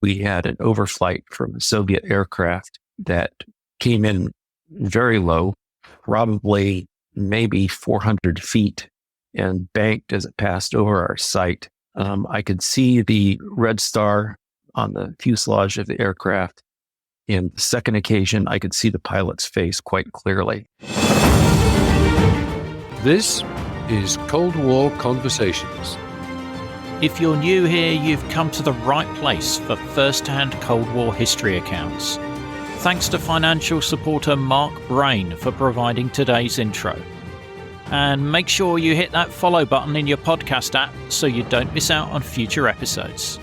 we had an overflight from a Soviet aircraft that came in very low, probably maybe 400 feet, and banked as it passed over our site. I could see the red star on the fuselage of the aircraft. And the second occasion, I could see the pilot's face quite clearly. This is Cold War Conversations. If you're new here, you've come to the right place for first-hand Cold War history accounts. Thanks to financial supporter Mark Brain for providing today's intro. And make sure you hit that follow button in your podcast app so you don't miss out on future episodes.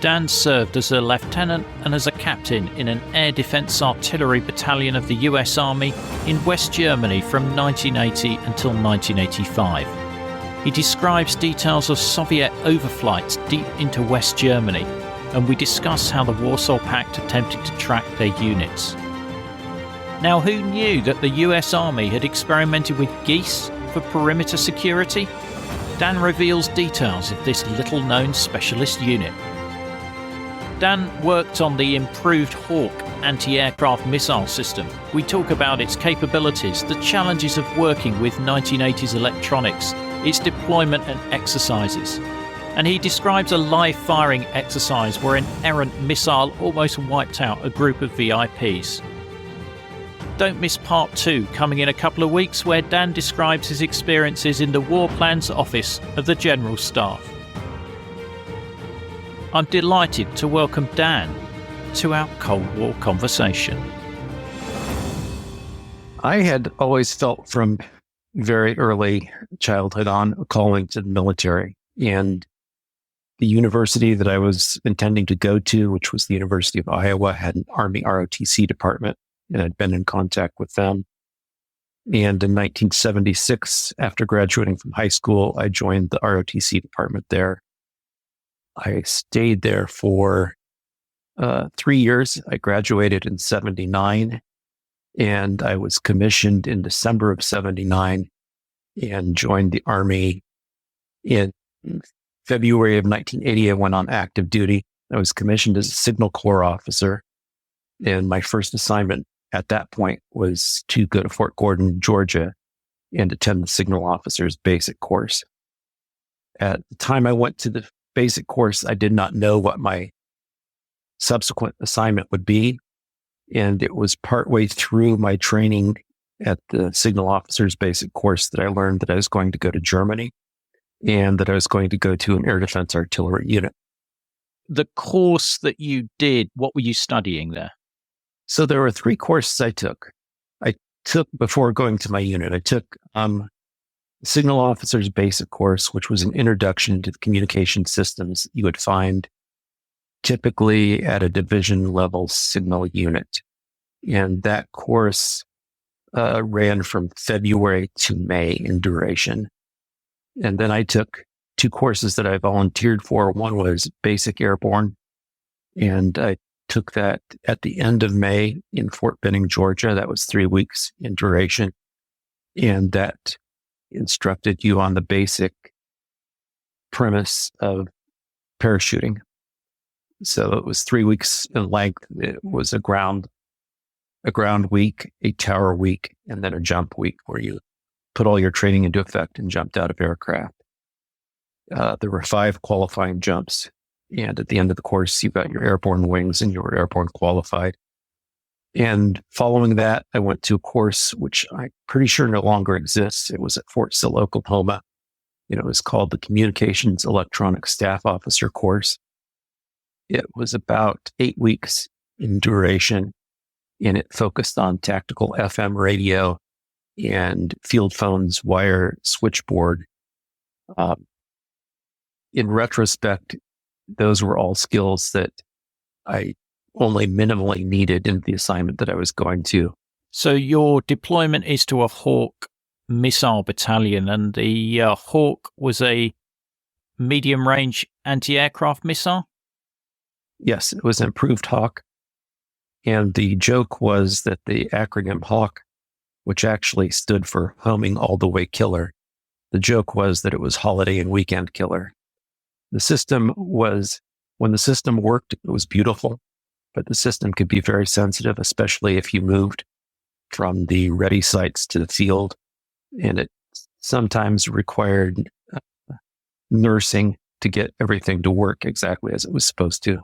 Dan served as a lieutenant and as a captain in an air defense artillery battalion of the US Army in West Germany from 1980 until 1985. He describes details of Soviet overflights deep into West Germany, and we discuss how the Warsaw Pact attempted to track their units. Now, who knew that the US Army had experimented with geese for perimeter security? Dan reveals details of this little-known specialist unit. Dan worked on the improved Hawk anti-aircraft missile system. We talk about its capabilities, the challenges of working with 1980s electronics, its deployment and exercises. And he describes a live-firing exercise where an errant missile almost wiped out a group of VIPs. Don't miss part 2 coming in a couple of weeks, where Dan describes his experiences in the War Plans Office of the General Staff. I'm delighted to welcome Dan to our Cold War conversation. I had always felt from very early childhood on a calling to the military, and the university that I was intending to go to, which was the University of Iowa, had an Army ROTC department, and I'd been in contact with them. And in 1976, after graduating from high school, I joined the ROTC department there. I stayed there for 3 years. I graduated in 79, and I was commissioned in December of 79 and joined the Army in February of 1980. I went on active duty. I was commissioned as a Signal Corps officer, and my first assignment at that point was to go to Fort Gordon, Georgia, and attend the Signal Officers Basic Course. At the time I went to the basic course, I did not know what my subsequent assignment would be. And it was partway through my training at the Signal Officers Basic Course that I learned that I was going to go to Germany and that I was going to go to an air defense artillery unit. The course that you did, what were you studying there? So there were 3 courses I took. Before going to my unit, I took Signal Officers Basic Course, which was an introduction to the communication systems you would find typically at a division level signal unit. And that course ran from February to May in duration. And then I took 2 courses that I volunteered for. One was Basic Airborne, and I took that at the end of May in Fort Benning, Georgia. That was 3 weeks in duration. And that instructed you on the basic premise of parachuting. So it was 3 weeks in length. It was a ground week, a tower week, and then a jump week where you put all your training into effect and jumped out of aircraft. There were 5 qualifying jumps. And at the end of the course, you got your airborne wings and you were airborne qualified. And following that, I went to a course which I'm pretty sure no longer exists. It was at Fort Sill, Oklahoma. It was called the Communications Electronic Staff Officer course. It was about 8 weeks in duration, and it focused on tactical FM radio and field phones, wire, switchboard. In retrospect, those were all skills that I only minimally needed in the assignment that I was going to. So your deployment is to a Hawk missile battalion, and the Hawk was a medium-range anti-aircraft missile? Yes, it was an improved Hawk. And the joke was that the acronym Hawk, which actually stood for Homing All the Way Killer, the joke was that it was Holiday and Weekend Killer. The system was When the system worked, it was beautiful, but the system could be very sensitive, especially if you moved from the ready sites to the field. And it sometimes required nursing to get everything to work exactly as it was supposed to.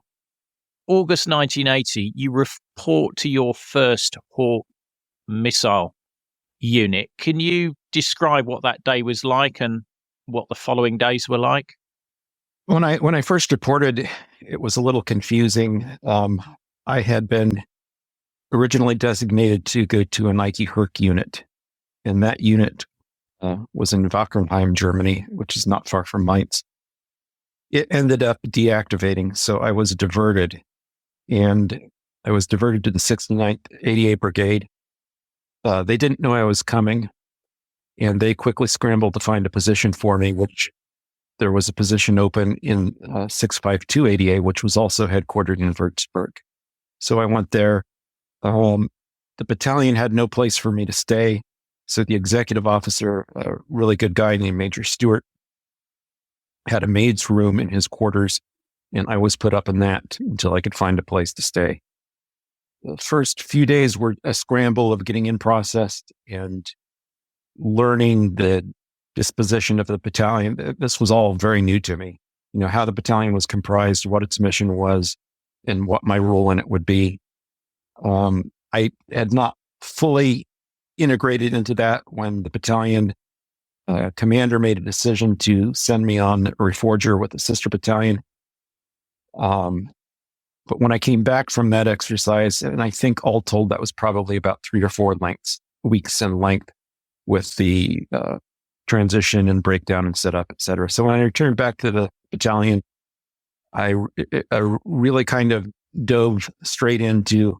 August 1980, you report to your first Hawk missile unit. Can you describe what that day was like and what the following days were like? When I first reported, it was a little confusing. I had been originally designated to go to a Nike Herc unit, and that unit was in Wackernheim, Germany, which is not far from Mainz. It ended up deactivating, so I was diverted, and I was diverted to the 69th 88 Brigade. They didn't know I was coming, and they quickly scrambled to find a position for me, which there was a position open in 652 ADA, which was also headquartered in Würzburg. So I went there. The battalion had no place for me to stay. So the executive officer, a really good guy named Major Stewart, had a maid's room in his quarters, and I was put up in that until I could find a place to stay. The first few days were a scramble of getting in processed and learning the disposition of the battalion. This was all very new to me. How the battalion was comprised, what its mission was, and what my role in it would be. I had not fully integrated into that when the battalion commander made a decision to send me on a reforger with a sister battalion. But when I came back from that exercise, and I think all told, that was probably about 3 or 4 weeks in length with the transition and breakdown and setup, et cetera. So when I returned back to the battalion, I really kind of dove straight into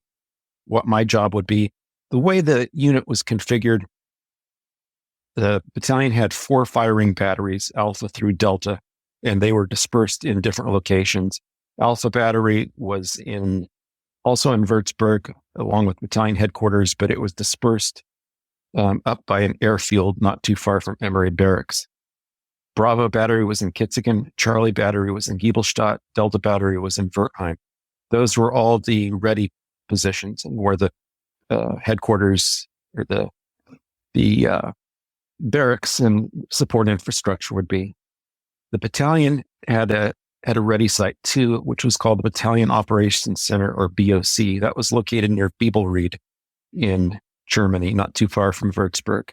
what my job would be. The way the unit was configured, the battalion had 4 firing batteries, Alpha through Delta, and they were dispersed in different locations. Alpha battery was also in Würzburg, along with battalion headquarters, but it was dispersed up by an airfield not too far from Emory Barracks. Bravo battery was in Kitzingen, Charlie battery was in Giebelstadt, Delta battery was in Wertheim. Those were all the ready positions and where the headquarters or the barracks and support infrastructure would be. The battalion had a ready site too, which was called the Battalion Operations Center, or BOC. That was located near Biebelried in Germany, not too far from Würzburg.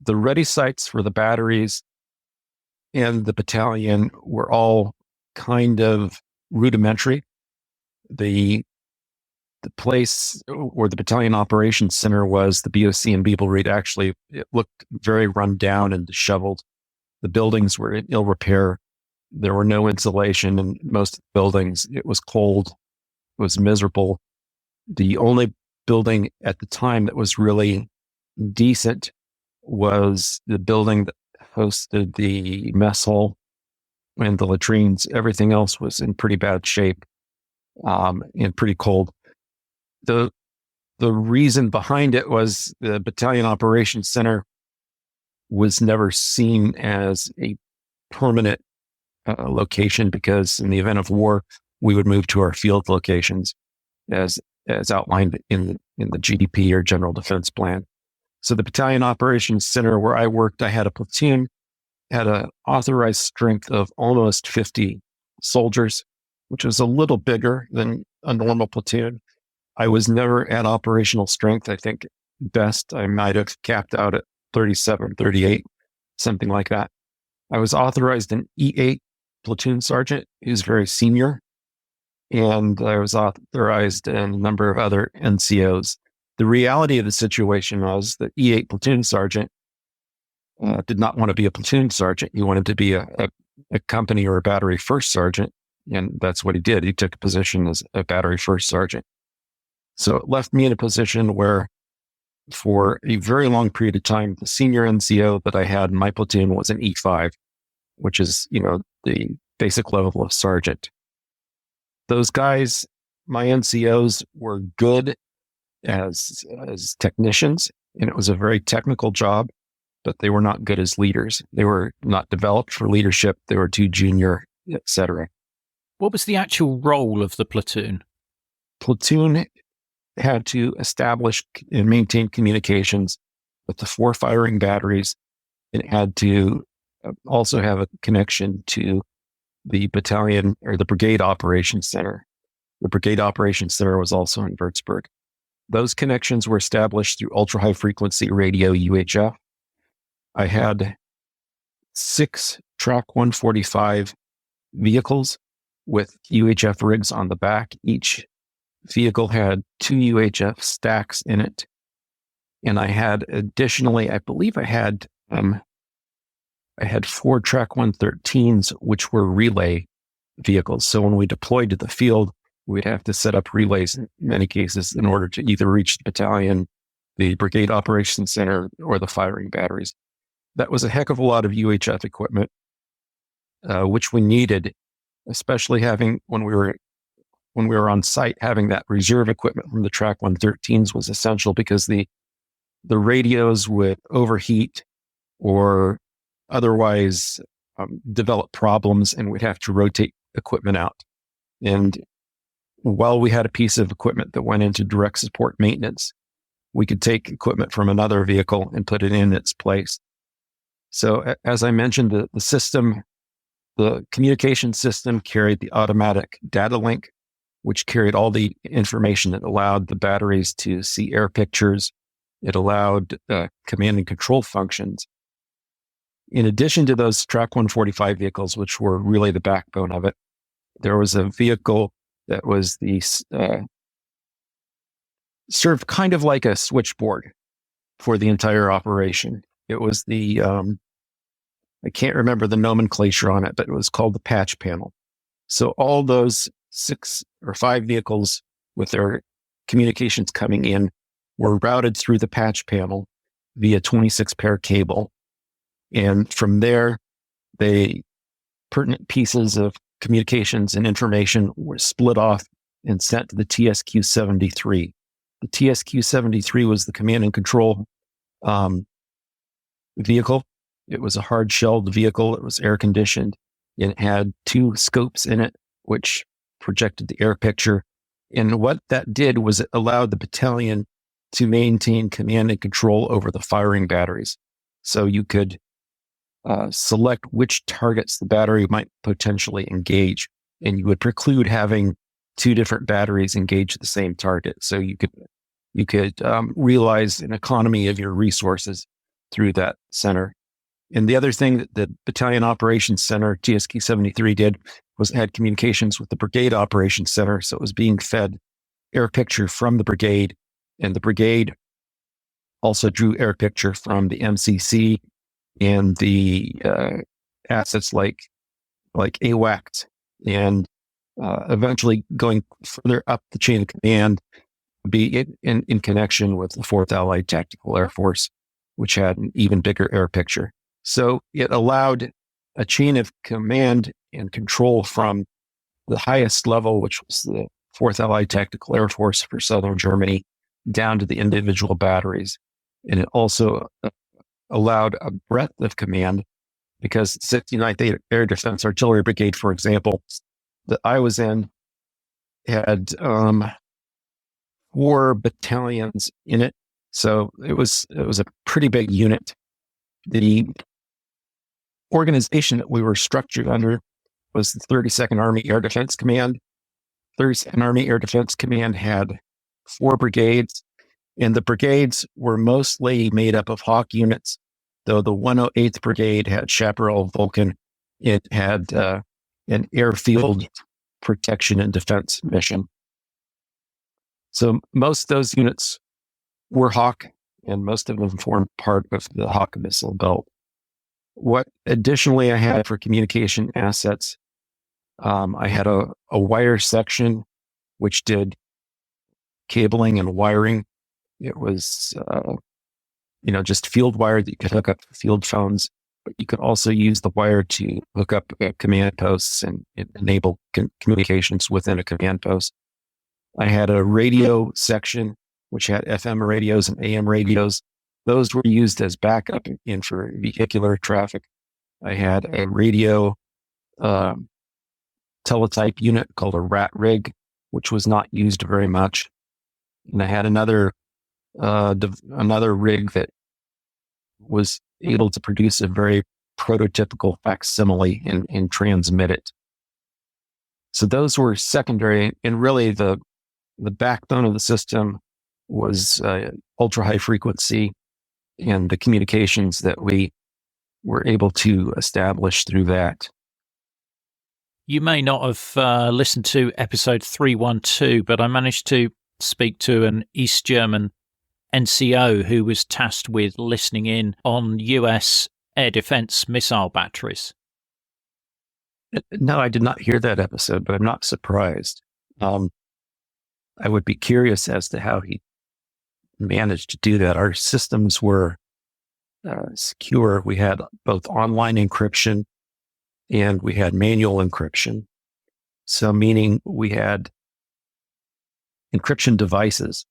The ready sites for the batteries and the battalion were all kind of rudimentary. The place where the Battalion Operations Center was, the BOC in Biebelried, actually, it looked very run down and disheveled. The buildings were in ill repair. There were no insulation in most of the buildings. It was cold. It was miserable. The only building at the time that was really decent was the building that hosted the mess hall and the latrines. Everything else was in pretty bad shape and pretty cold. The reason behind it was the Battalion Operations Center was never seen as a permanent location, because in the event of war, we would move to our field locations as outlined in the GDP, or General Defense Plan. So the Battalion Operations Center where I worked, I had a platoon, had an authorized strength of almost 50 soldiers, which was a little bigger than a normal platoon. I was never at operational strength. I think best I might have capped out at 37, 38, something like that. I was authorized an E8 platoon sergeant who's very senior, and I was authorized a number of other NCOs. The reality of the situation was that E8 platoon sergeant did not want to be a platoon sergeant. He wanted to be a company or a battery first sergeant, and that's what he did. He took a position as a battery first sergeant. So it left me in a position where, for a very long period of time, the senior NCO that I had in my platoon was an E5, which is, the basic level of sergeant. Those guys, my NCOs, were good as technicians, and it was a very technical job, but they were not good as leaders. They were not developed for leadership. They were too junior, etc. What was the actual role of the platoon? Platoon had to establish and maintain communications with the 4 firing batteries. It had to also have a connection to the battalion or the brigade operations center. The brigade operations center was also in Würzburg. Those connections were established through ultra-high frequency radio UHF. I had 6 Track 145 vehicles with UHF rigs on the back. Each vehicle had 2 UHF stacks in it. And I had additionally, I believe I had 4 Track 113s, which were relay vehicles. So when we deployed to the field, we'd have to set up relays in many cases in order to either reach the battalion, the brigade operations center, or the firing batteries. That was a heck of a lot of UHF equipment, which we needed, especially having when we were on site, having that reserve equipment from the Track 113s was essential because the radios would overheat or otherwise develop problems, and we'd have to rotate equipment out. And while we had a piece of equipment that went into direct support maintenance, we could take equipment from another vehicle and put it in its place. So as I mentioned, the communication system carried the automatic data link, which carried all the information that allowed the batteries to see air pictures. It allowed command and control functions. In addition to those Track 145 vehicles, which were really the backbone of it, there was a vehicle that was served kind of like a switchboard for the entire operation. It was I can't remember the nomenclature on it, but it was called the patch panel. So all those 6 or 5 vehicles with their communications coming in were routed through the patch panel via 26-pair cable. And from there, pertinent pieces of communications and information were split off and sent to the TSQ-73. The TSQ-73 was the command and control vehicle. It was a hard-shelled vehicle. It was air-conditioned. It had 2 scopes in it, which projected the air picture. And what that did was it allowed the battalion to maintain command and control over the firing batteries. So you could select which targets the battery might potentially engage, and you would preclude having 2 different batteries engage the same target. So you could realize an economy of your resources through that center. And the other thing that the Battalion Operations Center, TSQ-73, did was it had communications with the Brigade Operations Center. So it was being fed air picture from the brigade, and the brigade also drew air picture from the MCC and the assets like AWACS, and eventually going further up the chain of command, be in connection with the 4th Allied Tactical Air Force, which had an even bigger air picture. So it allowed a chain of command and control from the highest level, which was the 4th Allied Tactical Air Force for Southern Germany, down to the individual batteries. And it also allowed a breadth of command, because 69th Air Defense Artillery Brigade, for example, that I was in, had 4 battalions in it. So it was a pretty big unit. The organization that we were structured under was the 32nd Army Air Defense Command. 32nd Army Air Defense Command had 4 brigades, and the brigades were mostly made up of Hawk units, though the 108th Brigade had Chaparral Vulcan. It had an airfield protection and defense mission. So most of those units were Hawk, and most of them formed part of the Hawk missile belt. What additionally I had for communication assets, I had a wire section which did cabling and wiring. It was, just field wire that you could hook up to field phones, but you could also use the wire to hook up command posts and enable communications within a command post. I had a radio section which had FM radios and AM radios. Those were used as backup and for vehicular traffic. I had a radio teletype unit called a rat rig, which was not used very much. And I had another rig that was able to produce a very prototypical facsimile and transmit it. So those were secondary, and really the backbone of the system was ultra high frequency and the communications that we were able to establish through that. You may not have listened to episode 312, but I managed to speak to an East German NCO who was tasked with listening in on US air defense missile batteries. No, I did not hear that episode, but I'm not surprised. I would be curious as to how he managed to do that. Our systems were secure. We had both online encryption and we had manual encryption. So meaning we had encryption devices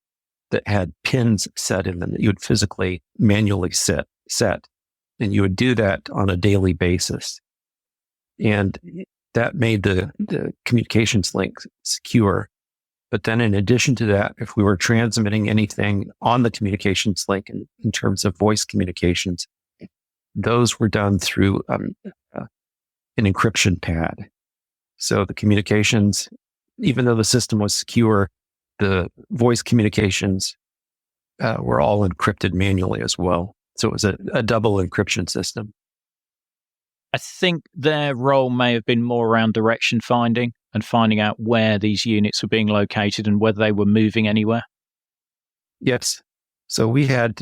that had pins set in them that you would physically manually set. And you would do that on a daily basis. And that made the communications link secure. But then in addition to that, if we were transmitting anything on the communications link in terms of voice communications, those were done through an encryption pad. So the communications, even though the system was secure, the voice communications were all encrypted manually as well. So it was a double encryption system. I think their role may have been more around direction finding and finding out where these units were being located and whether they were moving anywhere. Yes. So we had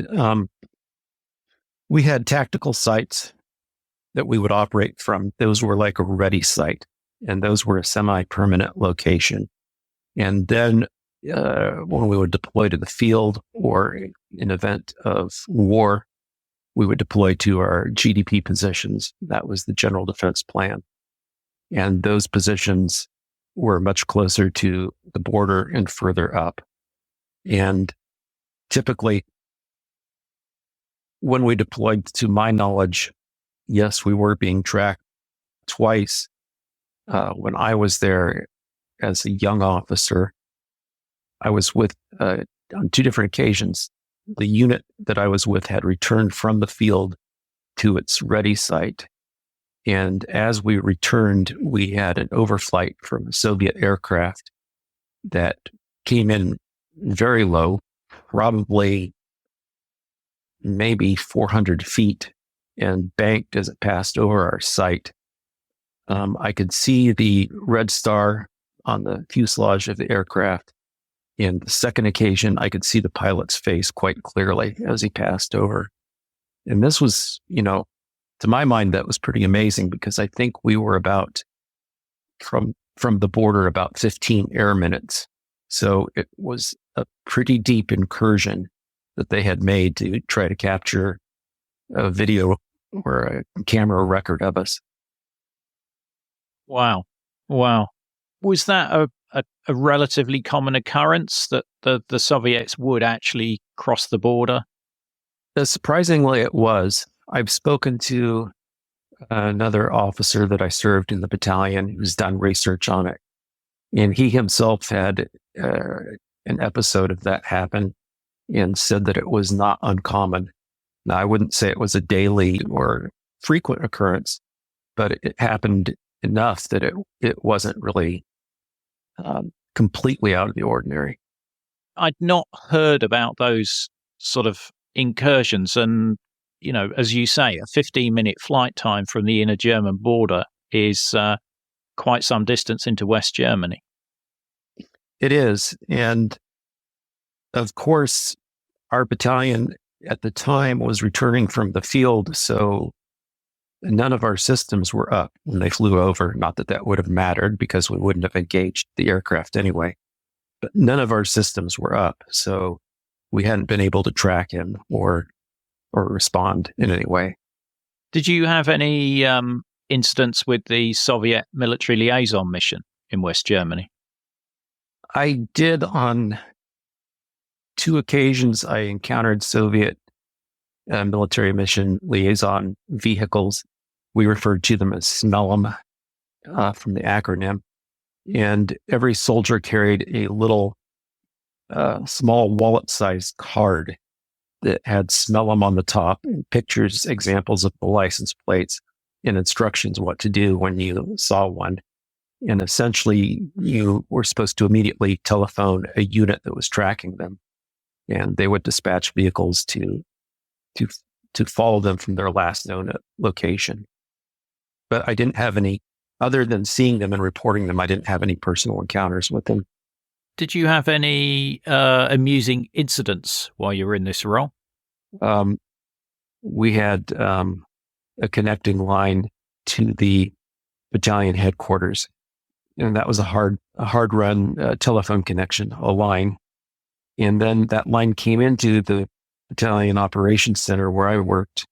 tactical sites that we would operate from. Those were like a ready site, and those were a semi-permanent location. And then when we would deploy to the field or in event of war, we would deploy to our GDP positions. That was the general defense plan. And those positions were much closer to the border and further up. And typically, when we deployed, to my knowledge, yes, we were being tracked twice. When I was there as a young officer, I was with, on two different occasions, the unit that I was with had returned from the field to its ready site. And as we returned, we had an overflight from a Soviet aircraft that came in very low, probably maybe 400 feet, and banked as it passed over our site. I could see the red star on the fuselage of the aircraft. And the second occasion, I could see the pilot's face quite clearly as he passed over. And this was, to my mind, that was pretty amazing because I think we were about from the border about 15 air minutes. So it was a pretty deep incursion that they had made to try to capture a video or a camera record of us. Wow. Was that a relatively common occurrence that the Soviets would actually cross the border? Surprisingly, it was. I've spoken to another officer that I served in the battalion who's done research on it. And he himself had an episode of that happen and said that it was not uncommon. Now, I wouldn't say it was a daily or frequent occurrence, but it happened enough that it wasn't really completely out of the ordinary. I'd not heard about those sort of incursions. And, as you say, a 15-minute flight time from the inner German border is quite some distance into West Germany. It is. And of course, our battalion at the time was returning from the field. So none of our systems were up when they flew over. Not that that would have mattered because we wouldn't have engaged the aircraft anyway, but none of our systems were up. So we hadn't been able to track him or respond in any way. Did you have any incidents with the Soviet military liaison mission in West Germany? I did on 2 occasions. I encountered Soviet military mission liaison vehicles. We referred to them as SMELM from the acronym. and every soldier carried a little small wallet-sized card that had smell 'em on the top, and pictures, examples of the license plates, and instructions what to do when you saw one. And essentially, you were supposed to immediately telephone a unit that was tracking them, and they would dispatch vehicles to follow them from their last known location. But I didn't have any, other than seeing them and reporting them, I didn't have any personal encounters with them. Did you have any amusing incidents while you were in this role? We had a connecting line to the battalion headquarters, and that was a hard run telephone connection, a line. And then that line came into the battalion operations center where I worked,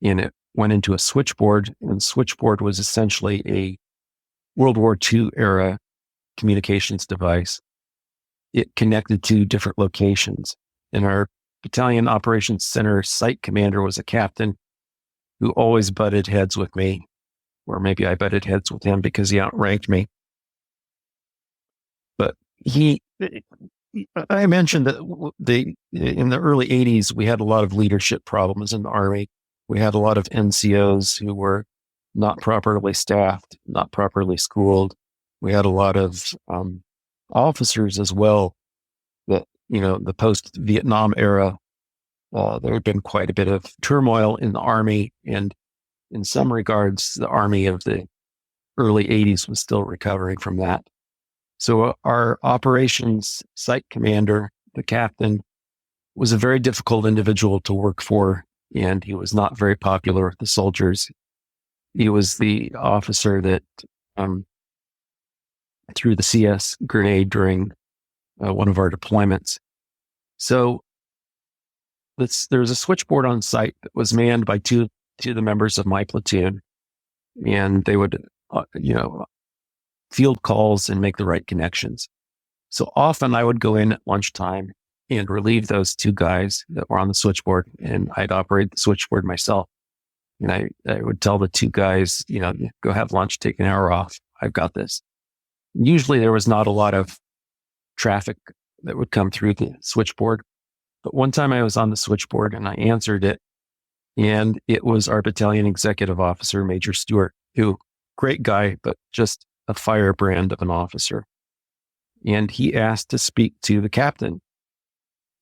and it went into a switchboard, and the switchboard was essentially a World War II era communications device. It connected to different locations. And our battalion operations center site commander was a captain who always butted heads with me, or maybe I butted heads with him because he outranked me. But I mentioned that in the early 80s, we had a lot of leadership problems in the Army. We had a lot of NCOs who were not properly staffed, not properly schooled. We had a lot of officers as well that, the post-Vietnam era, there had been quite a bit of turmoil in the Army. And in some regards, the Army of the early 80s was still recovering from that. So our operations site commander, the captain, was a very difficult individual to work for, and he was not very popular with the soldiers. He was the officer that threw the CS grenade during one of our deployments. So there was a switchboard on site that was manned by two of the members of my platoon, and they would, field calls and make the right connections. So often I would go in at lunchtime and relieve those two guys that were on the switchboard, and I'd operate the switchboard myself. And I would tell the two guys, go have lunch, take an hour off. I've got this. Usually there was not a lot of traffic that would come through the switchboard. But one time I was on the switchboard and I answered it, and it was our battalion executive officer, Major Stewart, who, great guy, but just a firebrand of an officer. And he asked to speak to the captain.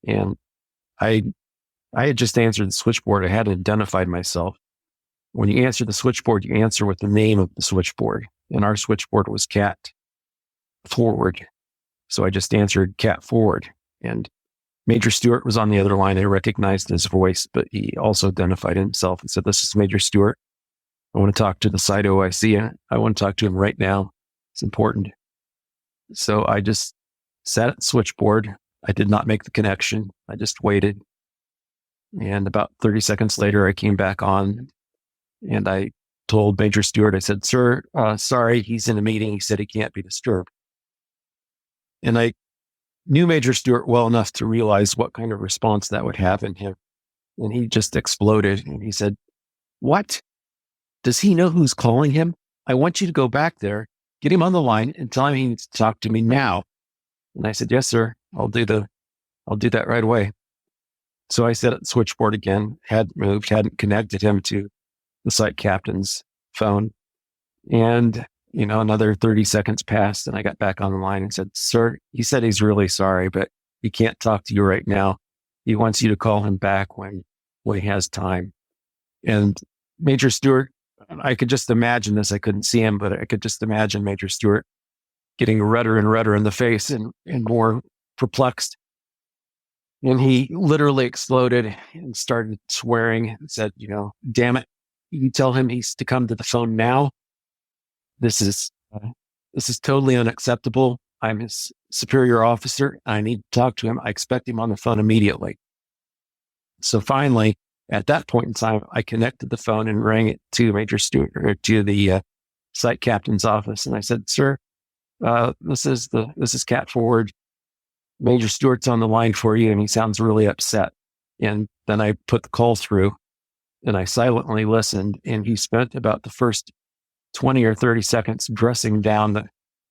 And I had just answered the switchboard. I hadn't identified myself. When you answer the switchboard, you answer with the name of the switchboard. And our switchboard was Cat Forward. So I just answered Cat Forward. And Major Stewart was on the other line. I recognized his voice, but he also identified himself and said, "This is Major Stewart. I want to talk to the site OIC. I want to talk to him right now. It's important." So I just sat at the switchboard. I did not make the connection. I just waited. And about 30 seconds later, I came back on and I told Major Stewart, I said, "Sir, sorry, he's in a meeting. He said he can't be disturbed." And I knew Major Stewart well enough to realize what kind of response that would have in him. And he just exploded. And he said, "What? Does he know who's calling him? I want you to go back there, get him on the line, and tell him he needs to talk to me now." And I said, "Yes, sir. I'll do that right away." So I sat at the switchboard again, hadn't connected him to the site captain's phone. And, another 30 seconds passed and I got back on the line and said, "Sir, he said he's really sorry, but he can't talk to you right now. He wants you to call him back when he has time." And Major Stewart, I could just imagine this. I couldn't see him, but I could just imagine Major Stewart getting redder and redder in the face and more perplexed. And he literally exploded and started swearing and said, "Damn it, you tell him he's to come to the phone now. This is totally unacceptable. I'm his superior officer. I need to talk to him. I expect him on the phone immediately." So finally, at that point in time, I connected the phone and rang it to Major Stewart, or to the site captain's office. And I said, "Sir, this is Cat Forward. Major Stewart's on the line for you, and he sounds really upset." And then I put the call through and I silently listened. And he spent about the first 20 or 30 seconds dressing down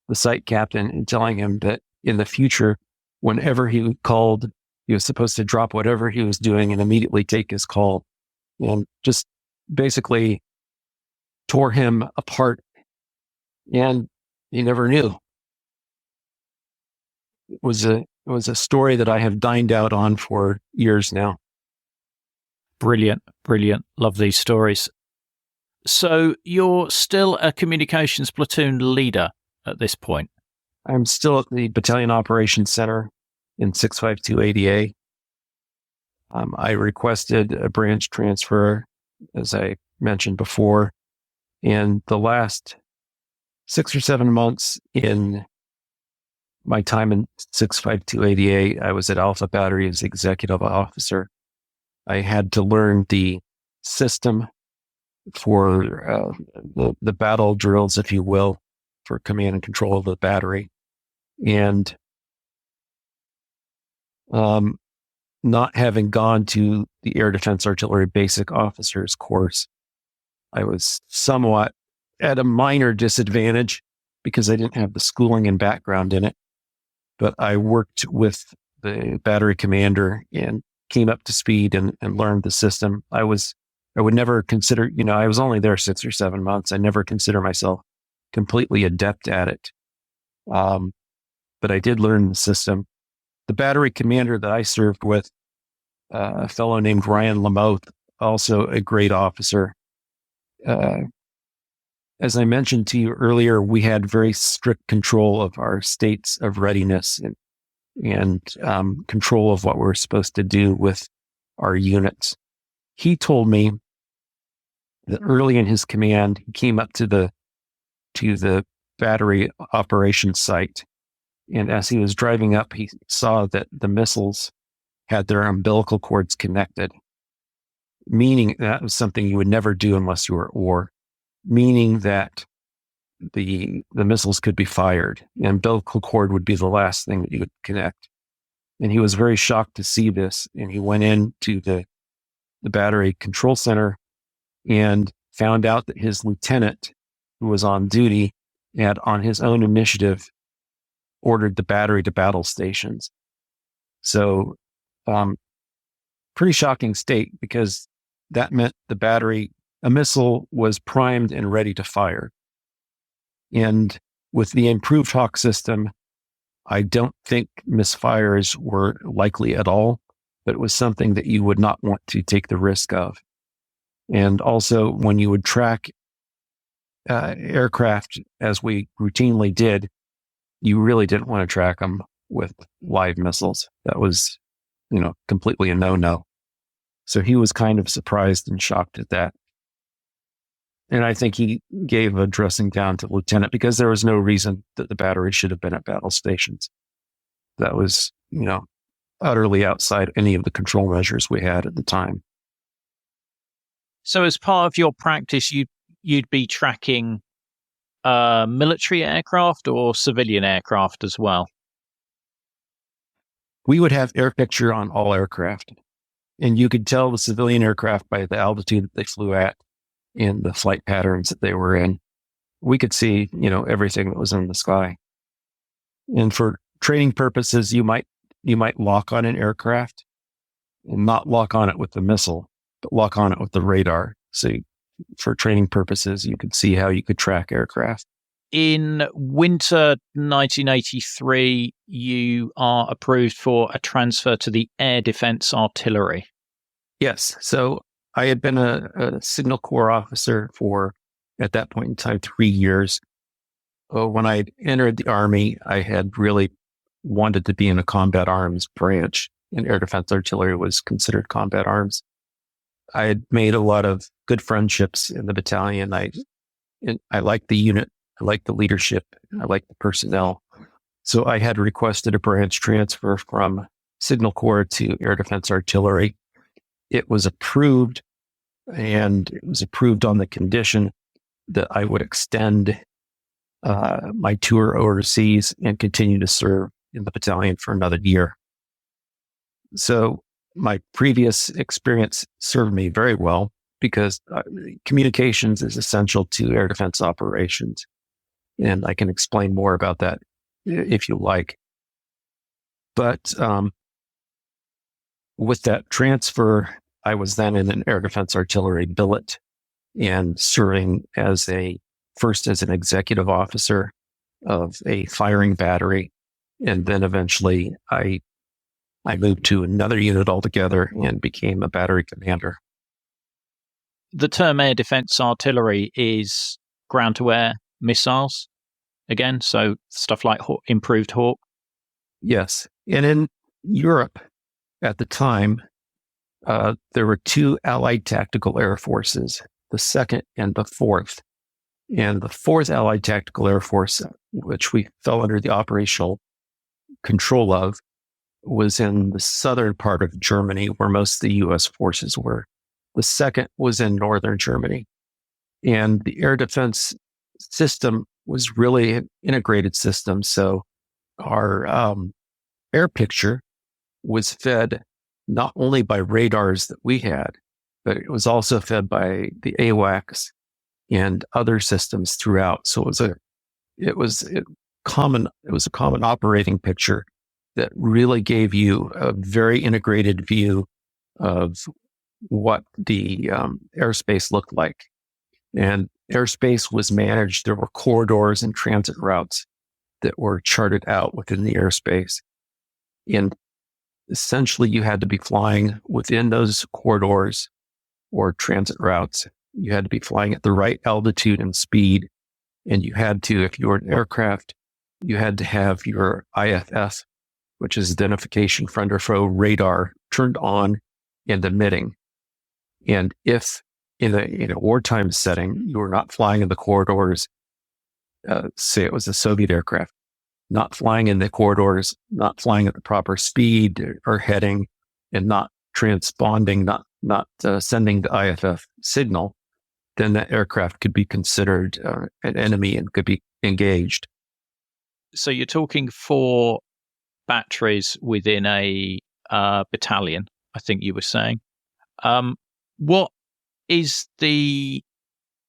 the site captain and telling him that in the future, whenever he called, he was supposed to drop whatever he was doing and immediately take his call, and just basically tore him apart. And he never knew. It was a story that I have dined out on for years now. Brilliant. Love these stories. So you're still a communications platoon leader at this point? I'm still at the Battalion Operations Center in 652 ADA. I requested a branch transfer, as I mentioned before, and the last 6 or 7 months in my time in 652 ADA, I was at Alpha Battery as executive officer. I had to learn the system for the battle drills, if you will, for command and control of the battery. And not having gone to the Air Defense Artillery Basic Officers course, I was somewhat at a minor disadvantage because I didn't have the schooling and background in it. But I worked with the battery commander and came up to speed and learned the system. I would never consider, I was only there 6 or 7 months. I never consider myself completely adept at it. But I did learn the system. The battery commander that I served with, a fellow named Ryan Lamoth, also a great officer. As I mentioned to you earlier, we had very strict control of our states of readiness and control of what we're supposed to do with our units. He told me that early in his command, he came up to the battery operations site, and as he was driving up, he saw that the missiles had their umbilical cords connected, meaning that was something you would never do unless you were at war, meaning that the missiles could be fired. The umbilical cord would be the last thing that you would connect. And he was very shocked to see this, and he went into the battery control center and found out that his lieutenant, who was on duty, had on his own initiative ordered the battery to battle stations. So, pretty shocking state, because that meant a missile was primed and ready to fire. And with the improved Hawk system, I don't think misfires were likely at all, but it was something that you would not want to take the risk of. And also, when you would track aircraft, as we routinely did, you really didn't want to track them with live missiles. That was, completely a no-no. So he was kind of surprised and shocked at that. And I think he gave a dressing down to lieutenant because there was no reason that the battery should have been at battle stations. That was, utterly outside any of the control measures we had at the time. So as part of your practice, you'd be tracking military aircraft or civilian aircraft as well? We would have air picture on all aircraft, and you could tell the civilian aircraft by the altitude that they flew at and the flight patterns that they were in. We could see, everything that was in the sky. And for training purposes, you might lock on an aircraft and not lock on it with the missile, but lock on it with the radar. So for training purposes, you could see how you could track aircraft. In winter 1983, you are approved for a transfer to the Air Defense Artillery. Yes. So I had been a Signal Corps officer for, at that point in time, 3 years. When I entered the Army, I had really wanted to be in a combat arms branch, and Air Defense Artillery was considered combat arms. I had made a lot of good friendships in the battalion. I liked the unit. I liked the leadership. I liked the personnel. So I had requested a branch transfer from Signal Corps to Air Defense Artillery. It was approved, and it was approved on the condition that I would extend my tour overseas and continue to serve in the battalion for another year. So my previous experience served me very well because communications is essential to air defense operations. And I can explain more about that if you like. But with that transfer, I was then in an air defense artillery billet and serving first as an executive officer of a firing battery. And then eventually I moved to another unit altogether and became a battery commander. The term air defense artillery is ground-to-air missiles, again, so stuff like improved Hawk. Yes. And in Europe at the time, there were two Allied tactical air forces, the 2nd and the 4th. And the 4th Allied Tactical Air Force, which we fell under the operational control of, was in the southern part of Germany, where most of the U.S. forces were. The 2nd was in northern Germany. And the air defense system was really an integrated system. So our air picture was fed not only by radars that we had, but it was also fed by the AWACS and other systems throughout. So it was a common operating picture that really gave you a very integrated view of what the airspace looked like. And airspace was managed. There were corridors and transit routes that were charted out within the airspace. And essentially, you had to be flying within those corridors or transit routes. You had to be flying at the right altitude and speed. And you had to, if you were an aircraft, you had to have your IFF, which is identification friend or foe radar, turned on and emitting. And if in a wartime setting, you were not flying in the corridors, say it was a Soviet aircraft, not flying in the corridors, not flying at the proper speed or heading, and not transponding, not sending the IFF signal, then that aircraft could be considered an enemy and could be engaged. So you're talking 4 batteries within a battalion, I think you were saying. What is the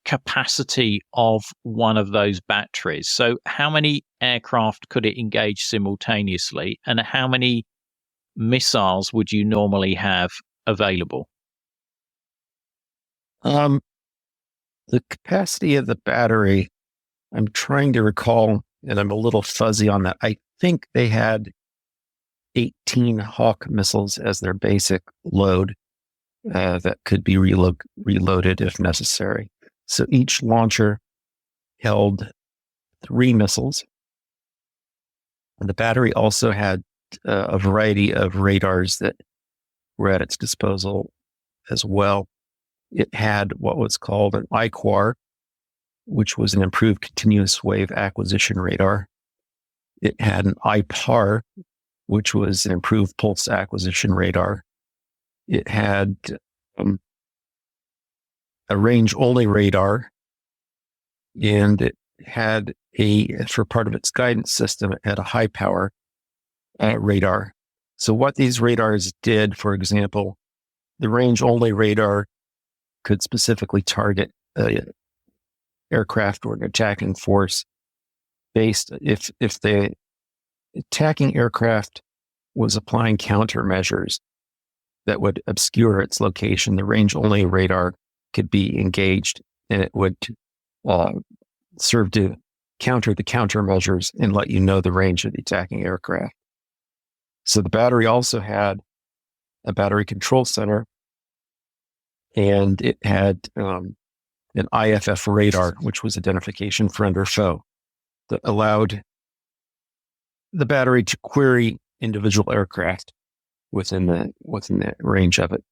capacity of one of those batteries? So how many aircraft could it engage simultaneously, and how many missiles would you normally have available? The capacity of the battery, I'm trying to recall, and I'm a little fuzzy on that. I think they had 18 Hawk missiles as their basic load that could be reloaded if necessary. So each launcher held 3 missiles. And the battery also had a variety of radars that were at its disposal as well. It had what was called an IQAR, which was an improved continuous wave acquisition radar. It had an IPAR, which was an improved pulse acquisition radar. It had a range-only radar, and it had for part of its guidance system, it had a high-power radar. So what these radars did, for example, the range-only radar could specifically target an aircraft or an attacking force based if the attacking aircraft was applying countermeasures that would obscure its location, the range-only radar could be engaged, and it would serve to counter the countermeasures and let you know the range of the attacking aircraft. So the battery also had a battery control center, and it had an IFF radar, which was identification friend or foe, that allowed the battery to query individual aircraft within the range of it.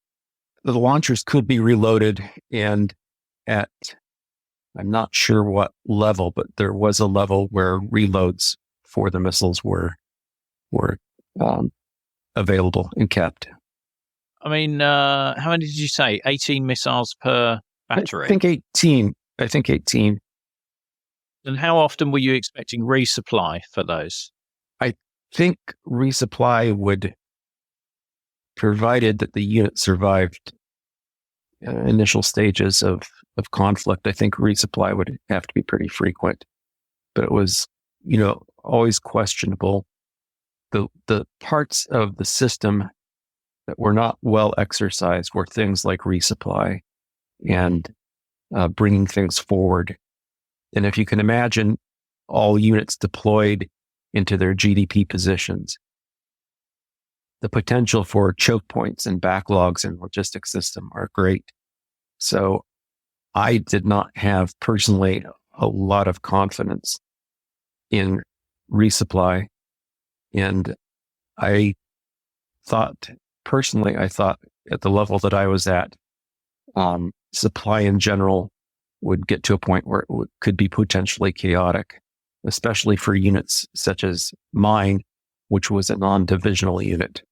The launchers could be reloaded, and at, I'm not sure what level, but there was a level where reloads for the missiles were available and kept. I mean, how many did you say? 18 missiles per battery? I think 18. And how often were you expecting resupply for those? I think resupply would, provided that the unit survived initial stages of conflict, I think resupply would have to be pretty frequent. but it was, always questionable. The parts of the system that were not well exercised were things like resupply and bringing things forward. And if you can imagine all units deployed into their GDP positions, the potential for choke points and backlogs in the logistics system are great. So I did not have personally a lot of confidence in resupply. And I thought at the level that I was at, supply in general would get to a point where it could be potentially chaotic, especially for units such as mine, which was a non-divisional unit.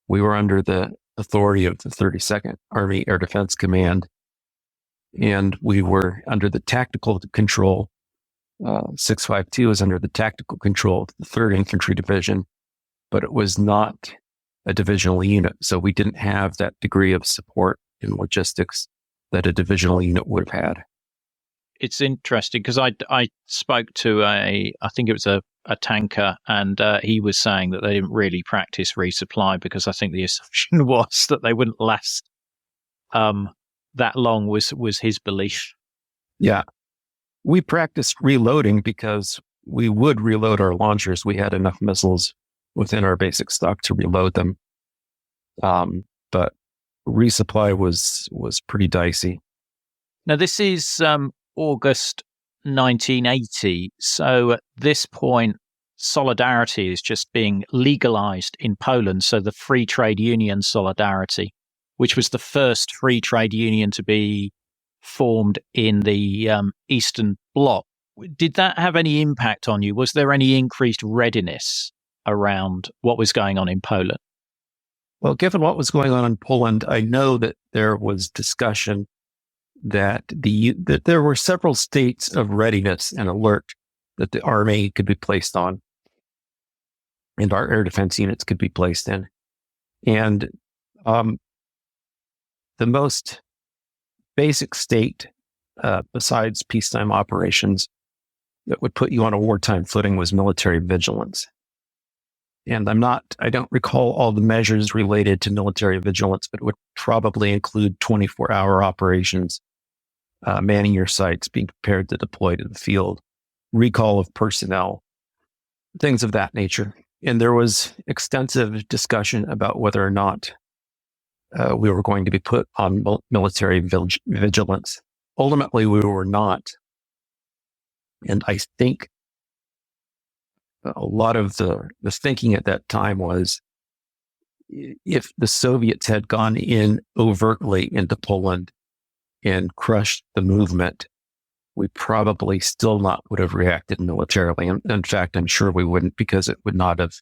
We were under the authority of the 32nd Army Air Defense Command, and we were under the tactical control. 652 was under the tactical control of the 3rd Infantry Division, but it was not a divisional unit. So we didn't have that degree of support in logistics that a divisional unit would have had. It's interesting because I spoke to I think it was a tanker, and he was saying that they didn't really practice resupply because I think the assumption was that they wouldn't last that long was his belief. Yeah. We practiced reloading because we would reload our launchers. We had enough missiles within our basic stock to reload them. But resupply was pretty dicey. Now, this is August 1980. So at this point, Solidarity is just being legalized in Poland. So the Free Trade Union Solidarity, which was the first free trade union to be formed in the Eastern Bloc. Did that have any impact on you? Was there any increased readiness around what was going on in Poland? Well, given what was going on in Poland, I know that there was discussion that there were several states of readiness and alert that the Army could be placed on, and our air defense units could be placed in. And the most basic state, besides peacetime operations, that would put you on a wartime footing was military vigilance. And I don't recall all the measures related to military vigilance, but it would probably include 24-hour operations, manning your sites, being prepared to deploy to the field, recall of personnel, things of that nature. And there was extensive discussion about whether or not we were going to be put on military vigilance. Ultimately, we were not. And I think a lot of the thinking at that time was, if the Soviets had gone in overtly into Poland and crushed the movement, we probably still not would have reacted militarily. In fact, I'm sure we wouldn't, because it would not have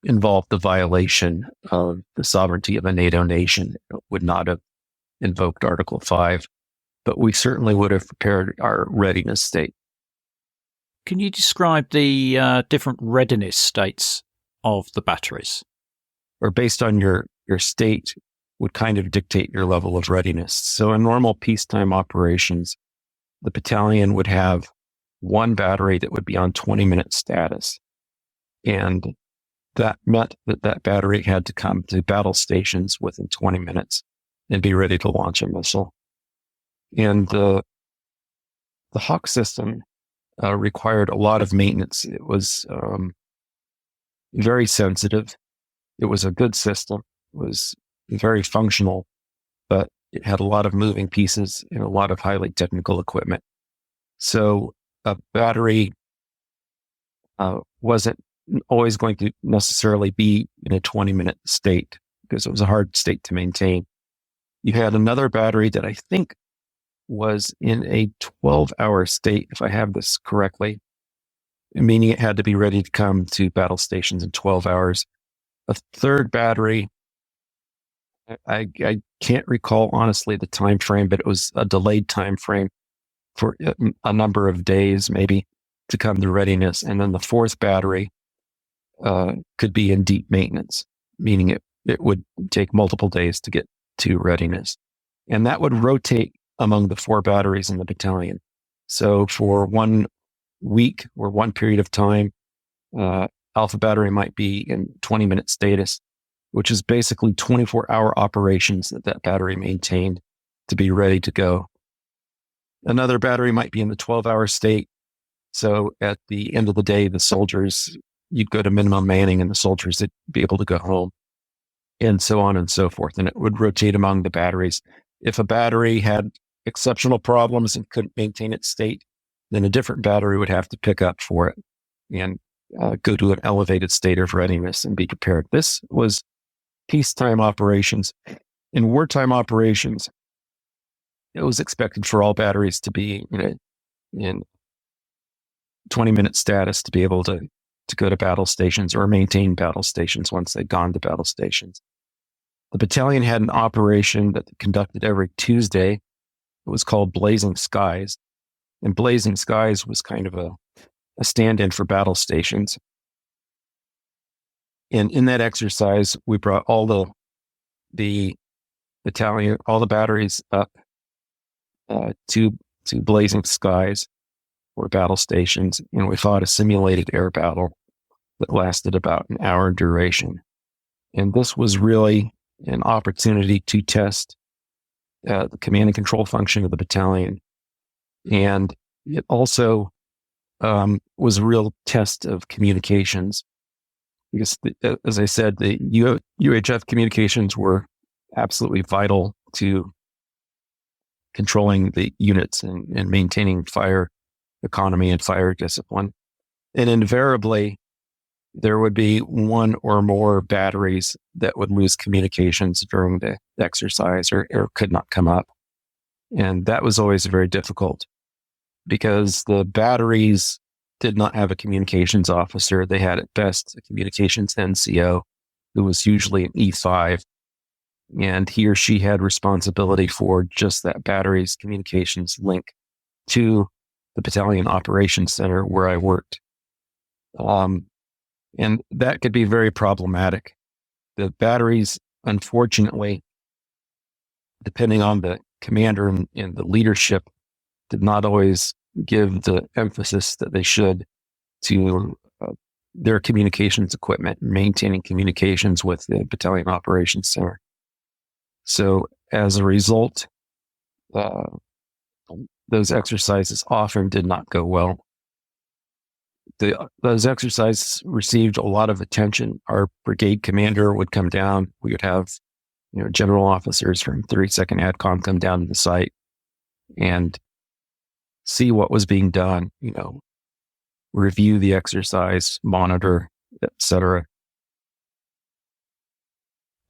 involved the violation of the sovereignty of a NATO nation. It would not have invoked Article 5, but we certainly would have prepared our readiness state. Can you describe the different readiness states of the batteries? Or based on your state would kind of dictate your level of readiness. So in normal peacetime operations, the battalion would have one battery that would be on 20-minute status. And that meant that battery had to come to battle stations within 20 minutes and be ready to launch a missile. And the Hawk system required a lot of maintenance. It was very sensitive. It was a good system. It was very functional, but it had a lot of moving pieces and a lot of highly technical equipment. So a battery wasn't always going to necessarily be in a 20-minute state, because it was a hard state to maintain. You had another battery that I think was in a 12-hour state, if I have this correctly, meaning it had to be ready to come to battle stations in 12 hours. A third battery, I can't recall honestly the time frame, but it was a delayed time frame for a number of days, maybe, to come to readiness. And then the fourth battery could be in deep maintenance, meaning it would take multiple days to get to readiness. And that would rotate among the four batteries in the battalion. So for 1 week or one period of time, Alpha Battery might be in 20-minute status, which is basically 24-hour operations that battery maintained to be ready to go. Another battery might be in the 12-hour state. So at the end of the day, the soldiers, you'd go to minimum manning and the soldiers would be able to go home, and so on and so forth. And it would rotate among the batteries. If a battery had exceptional problems and couldn't maintain its state, then a different battery would have to pick up for it and go to an elevated state of readiness and be prepared. This was peacetime operations. In wartime operations, it was expected for all batteries to be in 20-minute status to be able to go to battle stations or maintain battle stations once they'd gone to battle stations. The battalion had an operation that conducted every Tuesday. It was called Blazing Skies. And Blazing Skies was kind of a stand-in for battle stations. And in that exercise, we brought all the battalion, all the batteries up to Blazing Skies or battle stations, and we fought a simulated air battle that lasted about an hour in duration. And this was really an opportunity to test the command and control function of the battalion. And it also was a real test of communications, because, as I said, the UHF communications were absolutely vital to controlling the units and maintaining fire economy and fire discipline. And invariably, there would be one or more batteries that would lose communications during the exercise or could not come up. And that was always very difficult because the batteries did not have a communications officer. They had at best a communications NCO, who was usually an E5. And he or she had responsibility for just that battery's communications link to the battalion operations center where I worked. And that could be very problematic. The batteries, unfortunately, depending on the commander and the leadership, did not always give the emphasis that they should to their communications equipment and maintaining communications with the battalion operations center. So as a result, those exercises often did not go well. Those exercises received a lot of attention. Our brigade commander would come down. We would have, general officers from 32nd ADCOM come down to the site and see what was being done, review the exercise, monitor, etc.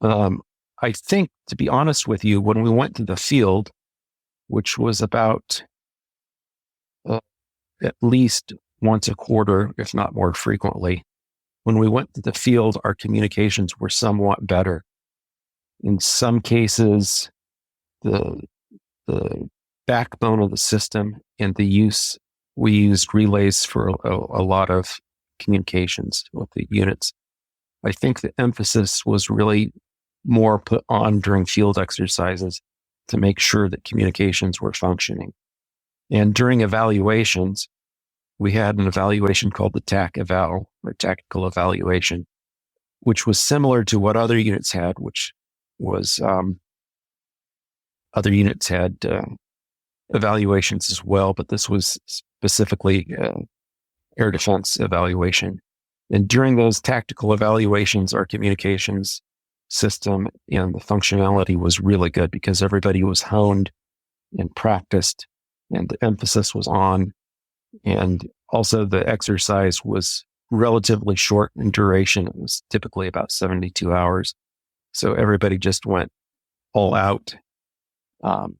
I think, to be honest with you, when we went to the field, which was about at least once a quarter, if not more frequently, when we went to the field, our communications were somewhat better. In some cases, the backbone of the system and we used relays for a lot of communications with the units. I think the emphasis was really more put on during field exercises to make sure that communications were functioning. And during evaluations, we had an evaluation called the TAC eval, or tactical evaluation, which was similar to what other units had, which was other units had evaluations as well, but this was specifically air defense evaluation. And during those tactical evaluations, our communications system and the functionality was really good because everybody was honed and practiced and the emphasis was on. And also the exercise was relatively short in duration. It was typically about 72 hours. So everybody just went all out and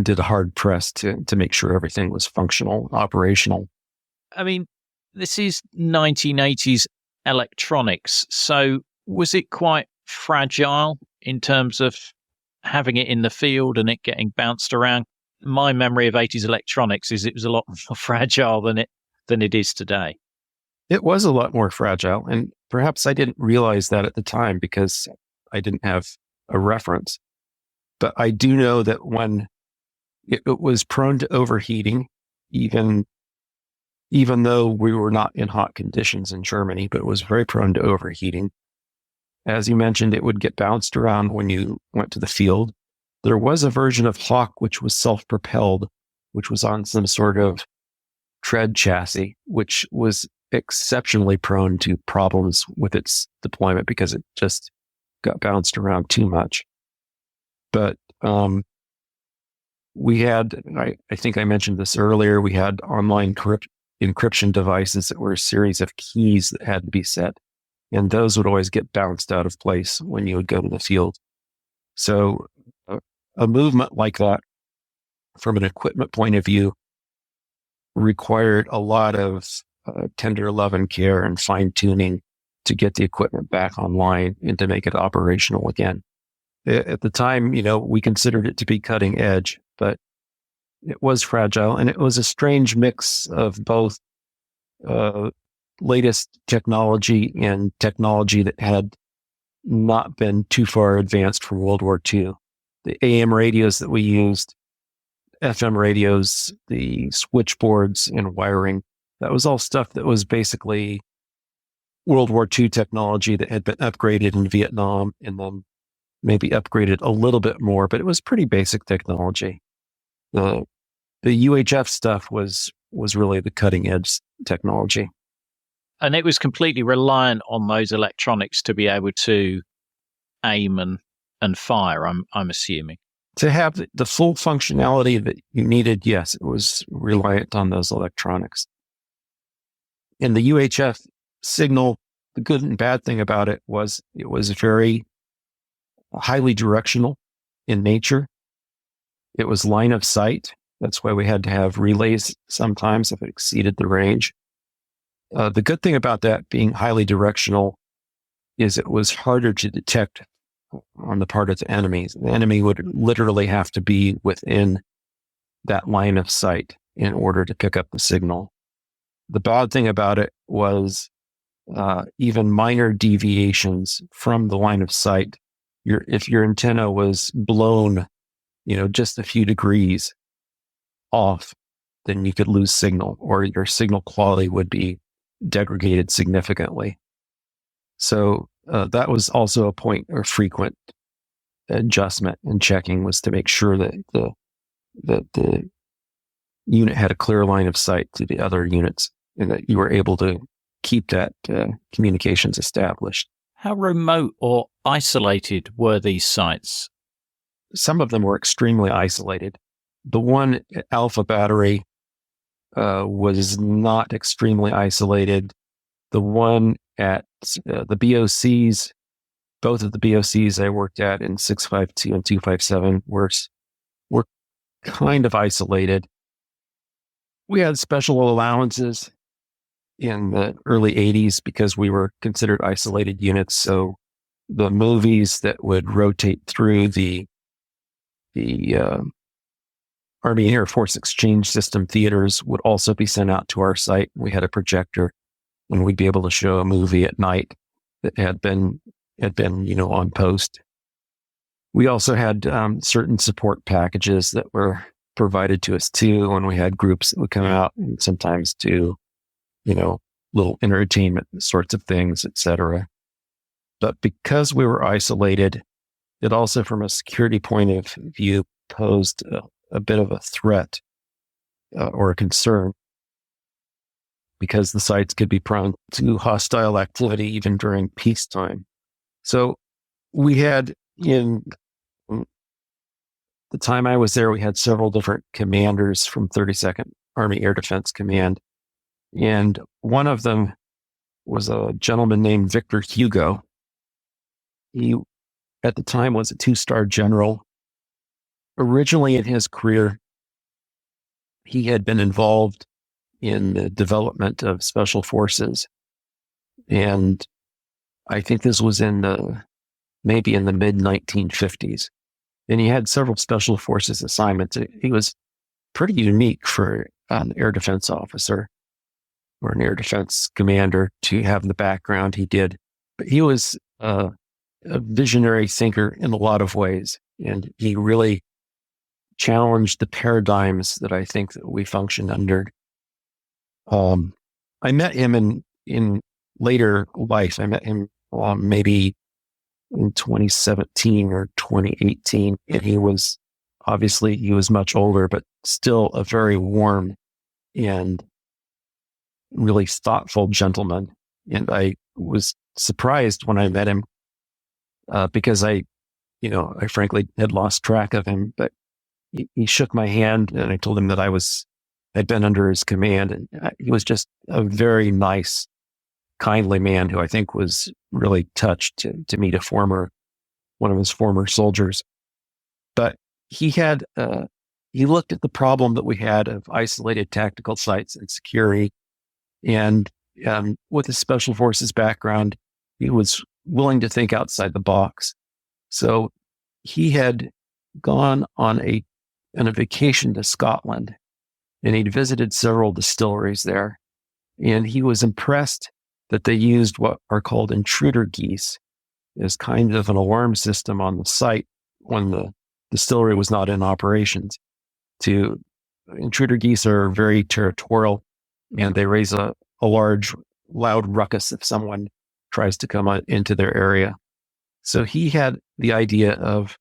did a hard press to make sure everything was functional, operational. I mean, this is 1980s electronics. So was it quite fragile in terms of having it in the field and it getting bounced around? My memory of 80s electronics is it was a lot more fragile than it is today. It was a lot more fragile, and perhaps I didn't realize that at the time because I didn't have a reference. But I do know that when It was prone to overheating, even though we were not in hot conditions in Germany, but it was very prone to overheating. As you mentioned, it would get bounced around when you went to the field. There was a version of Hawk which was self-propelled, which was on some sort of tread chassis, which was exceptionally prone to problems with its deployment because it just got bounced around too much. But we had, I think I mentioned this earlier, we had online encryption devices that were a series of keys that had to be set. And those would always get bounced out of place when you would go to the field. So a movement like that, from an equipment point of view, required a lot of tender love and care and fine tuning to get the equipment back online and to make it operational again. At the time, we considered it to be cutting edge, but it was fragile, and it was a strange mix of both latest technology and technology that had not been too far advanced from World War II. The AM radios that we used, FM radios, the switchboards and wiring, that was all stuff that was basically World War II technology that had been upgraded in Vietnam and then maybe upgraded a little bit more, but it was pretty basic technology. The UHF stuff was really the cutting edge technology. And it was completely reliant on those electronics to be able to aim and fire, I'm assuming. To have the full functionality that you needed, yes, it was reliant on those electronics. And the UHF signal, the good and bad thing about it was very highly directional in nature. It was line of sight. That's why we had to have relays sometimes if it exceeded the range. The good thing about that being highly directional is it was harder to detect on the part of the enemy. The enemy would literally have to be within that line of sight in order to pick up the signal. The bad thing about it was even minor deviations from the line of sight. If your antenna was blown, just a few degrees off, then you could lose signal, or your signal quality would be degraded significantly. So that was also a point of frequent adjustment and checking, was to make sure that the unit had a clear line of sight to the other units and that you were able to keep that communications established. How remote or isolated were these sites? Some of them were extremely isolated. The one at Alpha Battery was not extremely isolated. The one at the BOCs, both of the BOCs I worked at in 652 and 257 were kind of isolated. We had special allowances in the early 80s because we were considered isolated units. So the movies that would rotate through the Army and Air Force Exchange System theaters would also be sent out to our site. We had a projector, and we'd be able to show a movie at night that had been on post. We also had certain support packages that were provided to us too, when we had groups that would come out and sometimes do, little entertainment sorts of things, etc. But because we were isolated, it also, from a security point of view, posed a bit of a threat or a concern, because the sites could be prone to hostile activity even during peacetime. So we had, in the time I was there, we had several different commanders from 32nd Army Air Defense Command. And one of them was a gentleman named Victor Hugo. He, at the time, was a 2-star general. Originally in his career, he had been involved in the development of special forces. And I think this was maybe in the mid-1950s. And he had several special forces assignments. He was pretty unique for an air defense officer or an air defense commander to have the background he did. But he was a visionary thinker in a lot of ways. And he really challenged the paradigms that I think that we functioned under. I met him in later life. I met him maybe in 2017 or 2018, and he was much older, but still a very warm and really thoughtful gentleman. And I was surprised when I met him because I frankly had lost track of him, but he shook my hand and I told him that I'd been under his command, and he was just a very nice, kindly man who I think was really touched to meet one of his former soldiers. But he looked at the problem that we had of isolated tactical sites and security, and with his special forces background, he was willing to think outside the box. So he had gone on a vacation to Scotland, and he'd visited several distilleries there, and he was impressed that they used what are called intruder geese as kind of an alarm system on the site when the distillery was not in operations. Intruder geese are very territorial, and they raise a large, loud ruckus if someone tries to come into their area. So he had the idea of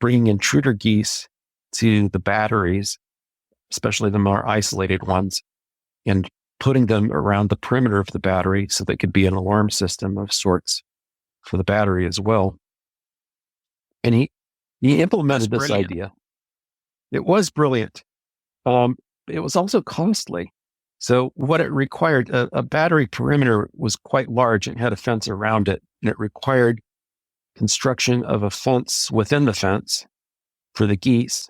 bringing intruder geese to the batteries, especially the more isolated ones, and putting them around the perimeter of the battery so they could be an alarm system of sorts for the battery as well. And he implemented this idea. It was brilliant. It was also costly. So what it required, a battery perimeter was quite large and had a fence around it, and it required construction of a fence within the fence for the geese,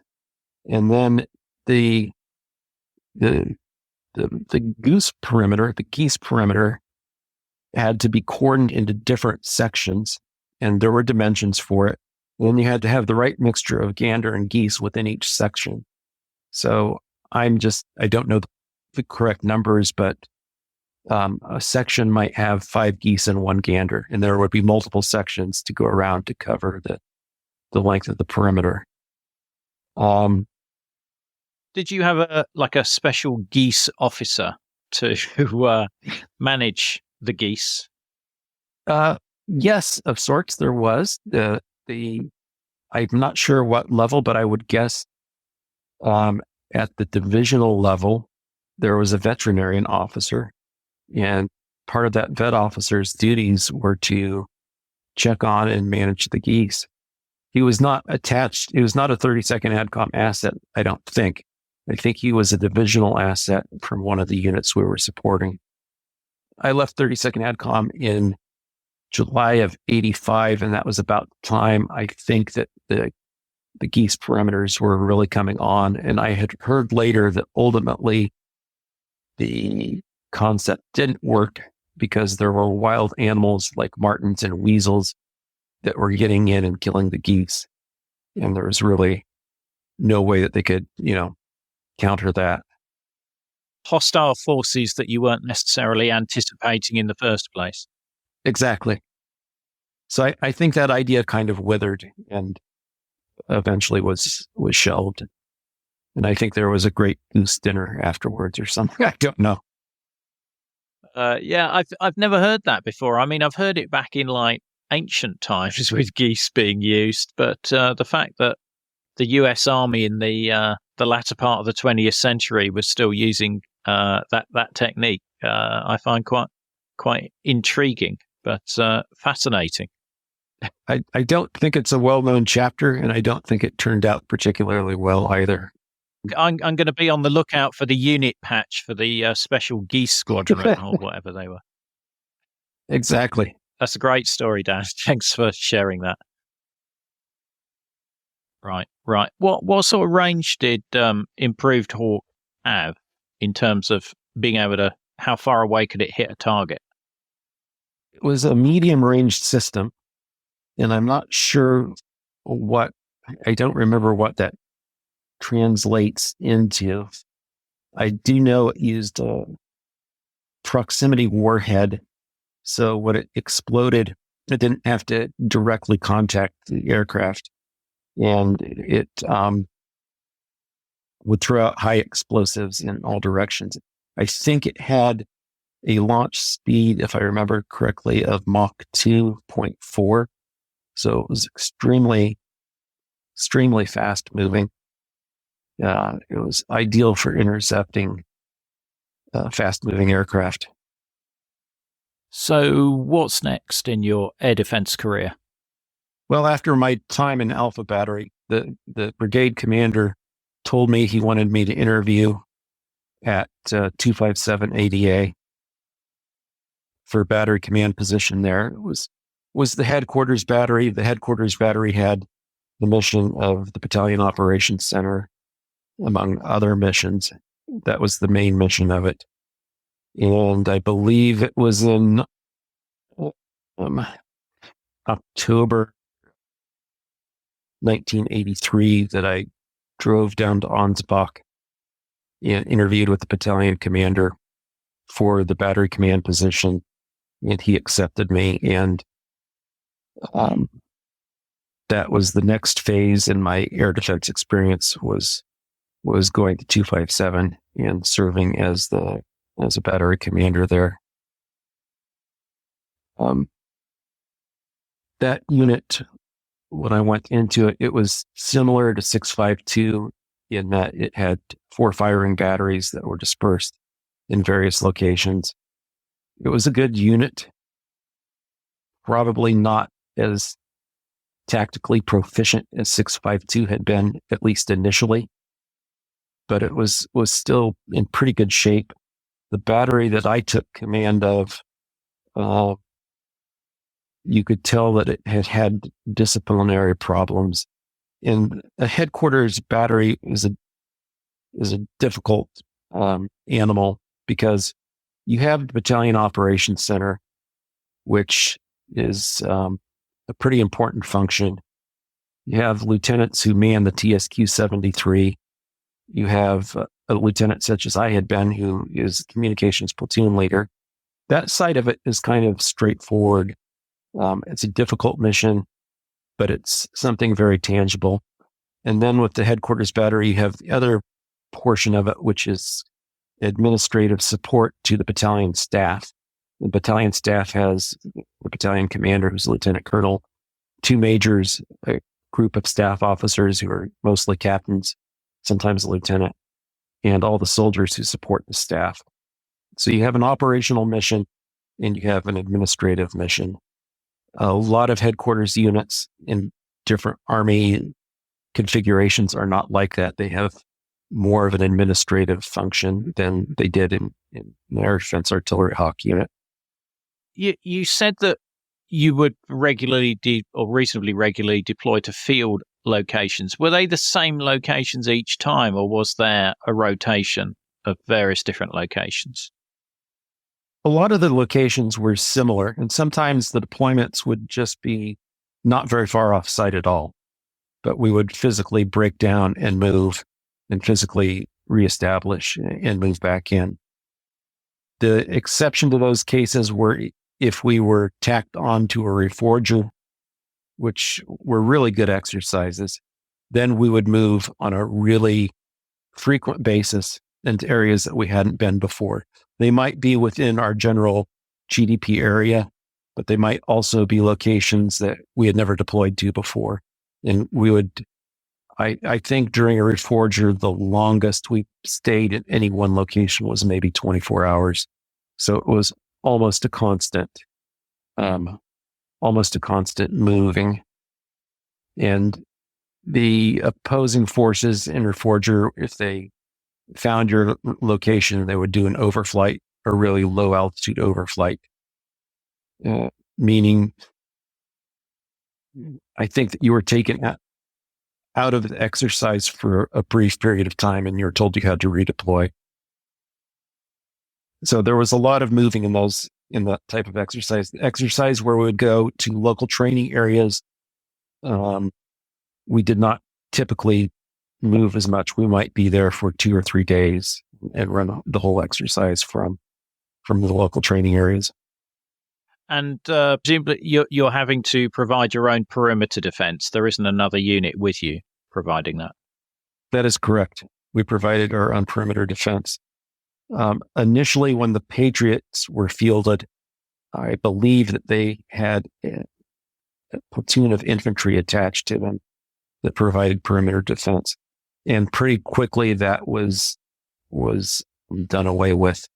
and then the geese perimeter had to be cordoned into different sections, and there were dimensions for it. And then you had to have the right mixture of gander and geese within each section. So I don't know the correct numbers, but a section might have 5 geese and 1 gander, and there would be multiple sections to go around to cover the length of the perimeter. Did you have a special geese officer to manage the geese? Yes, of sorts there was. I'm not sure what level, but I would guess at the divisional level, there was a veterinarian officer, and part of that vet officer's duties were to check on and manage the geese. He was not attached. He was not a 32nd ADCOM asset, I don't think. I think he was a divisional asset from one of the units we were supporting. I left 32nd ADCOM in July of 85, and that was about the time I think that the geese perimeters were really coming on. And I had heard later that ultimately the concept didn't work because there were wild animals like martins and weasels that were getting in and killing the geese. And there was really no way that they could, counter that. Hostile forces that you weren't necessarily anticipating in the first place. Exactly. So I think that idea kind of withered and eventually was shelved. And I think there was a great goose dinner afterwards or something. I don't know. Yeah, I've never heard that before. I mean, I've heard it back in like ancient times with geese being used, but the fact that the US Army in the latter part of the 20th century was still using that technique, I find quite intriguing, but fascinating. I don't think it's a well-known chapter, and I don't think it turned out particularly well either. I'm going to be on the lookout for the unit patch for the Special Geese Squadron or whatever they were. Exactly. That's a great story, Dan. Thanks for sharing that. Right. What sort of range did Improved Hawk have in terms of being able to, how far away could it hit a target? It was a medium-ranged system, and I'm not sure I don't remember what that translates into. I do know it used a proximity warhead, so when it exploded, it didn't have to directly contact the aircraft, and it would throw out high explosives in all directions. I think it had a launch speed, if I remember correctly, of Mach 2.4. So it was extremely fast moving. It was ideal for intercepting fast moving aircraft. So what's next in your air defense career? Well, after my time in Alpha Battery, the brigade commander told me he wanted me to interview at 257 ADA for battery command position there. It was the headquarters battery. The headquarters battery had the mission of the Battalion Operations Center, among other missions. That was the main mission of it. And I believe it was in October 1983 that I drove down to Ansbach and interviewed with the battalion commander for the battery command position, and he accepted me. And that was the next phase in my air defense experience was going to 257 and serving as a battery commander there. That unit, when I went into it, it was similar to 652 in that it had 4 firing batteries that were dispersed in various locations. It was a good unit, probably not as tactically proficient as 652 had been, at least initially, but it was still in pretty good shape. The battery that I took command of, you could tell that it had disciplinary problems. And a headquarters battery is a difficult animal because you have the Battalion Operations Center, which is a pretty important function. You have lieutenants who man the TSQ-73. You have a lieutenant such as I had been, who is communications platoon leader. That side of it is kind of straightforward. It's a difficult mission, but it's something very tangible. And then with the headquarters battery, you have the other portion of it, which is administrative support to the battalion staff. The battalion staff has the battalion commander, who's a lieutenant colonel, 2 majors, a group of staff officers who are mostly captains, sometimes a lieutenant, and all the soldiers who support the staff. So you have an operational mission and you have an administrative mission. A lot of headquarters units in different Army configurations are not like that. They have more of an administrative function than they did in the Air Defense Artillery Hawk unit. You said that you would regularly or reasonably regularly deploy to field locations. Were they the same locations each time, or was there a rotation of various different locations? A lot of the locations were similar, and sometimes the deployments would just be not very far off site at all. But we would physically break down and move and physically reestablish and move back in. The exception to those cases were if we were tacked onto a reforger, which were really good exercises, then we would move on a really frequent basis into areas that we hadn't been before. They might be within our general GDP area, but they might also be locations that we had never deployed to before. And we would, I think during a reforger, the longest we stayed at any one location was maybe 24 hours. So it was almost a constant moving. And the opposing forces in reforger, if they found your location, they would do an overflight, a really low altitude overflight, meaning I think that you were taken out of the exercise for a brief period of time and you're told you had to redeploy. So there was a lot of moving in that type of exercise. The exercise where we would go to local training areas, we did not typically move as much. We might be there for 2 or 3 days and run the whole exercise from the local training areas. And presumably you're having to provide your own perimeter defense. There isn't another unit with you providing that. That is correct. we provided our own perimeter defense. Initially, when the Patriots were fielded, I believe that they had a platoon of infantry attached to them that provided perimeter defense. And pretty quickly that was done away with,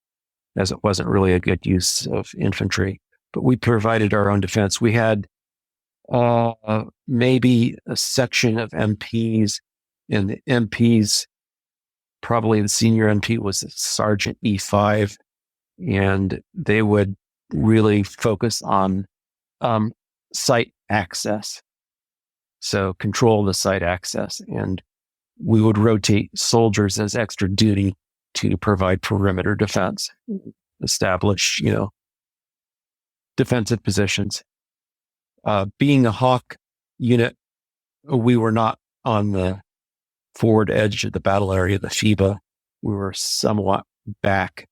as it wasn't really a good use of infantry. But we provided our own defense. We had maybe a section of MPs, and the MPs, probably the senior MP was Sergeant E5, and they would really focus on site access. So control the site access, and we would rotate soldiers as extra duty to provide perimeter defense, establish, defensive positions. Being a Hawk unit, we were not on the forward edge of the battle area, the FIBA. We were somewhat back.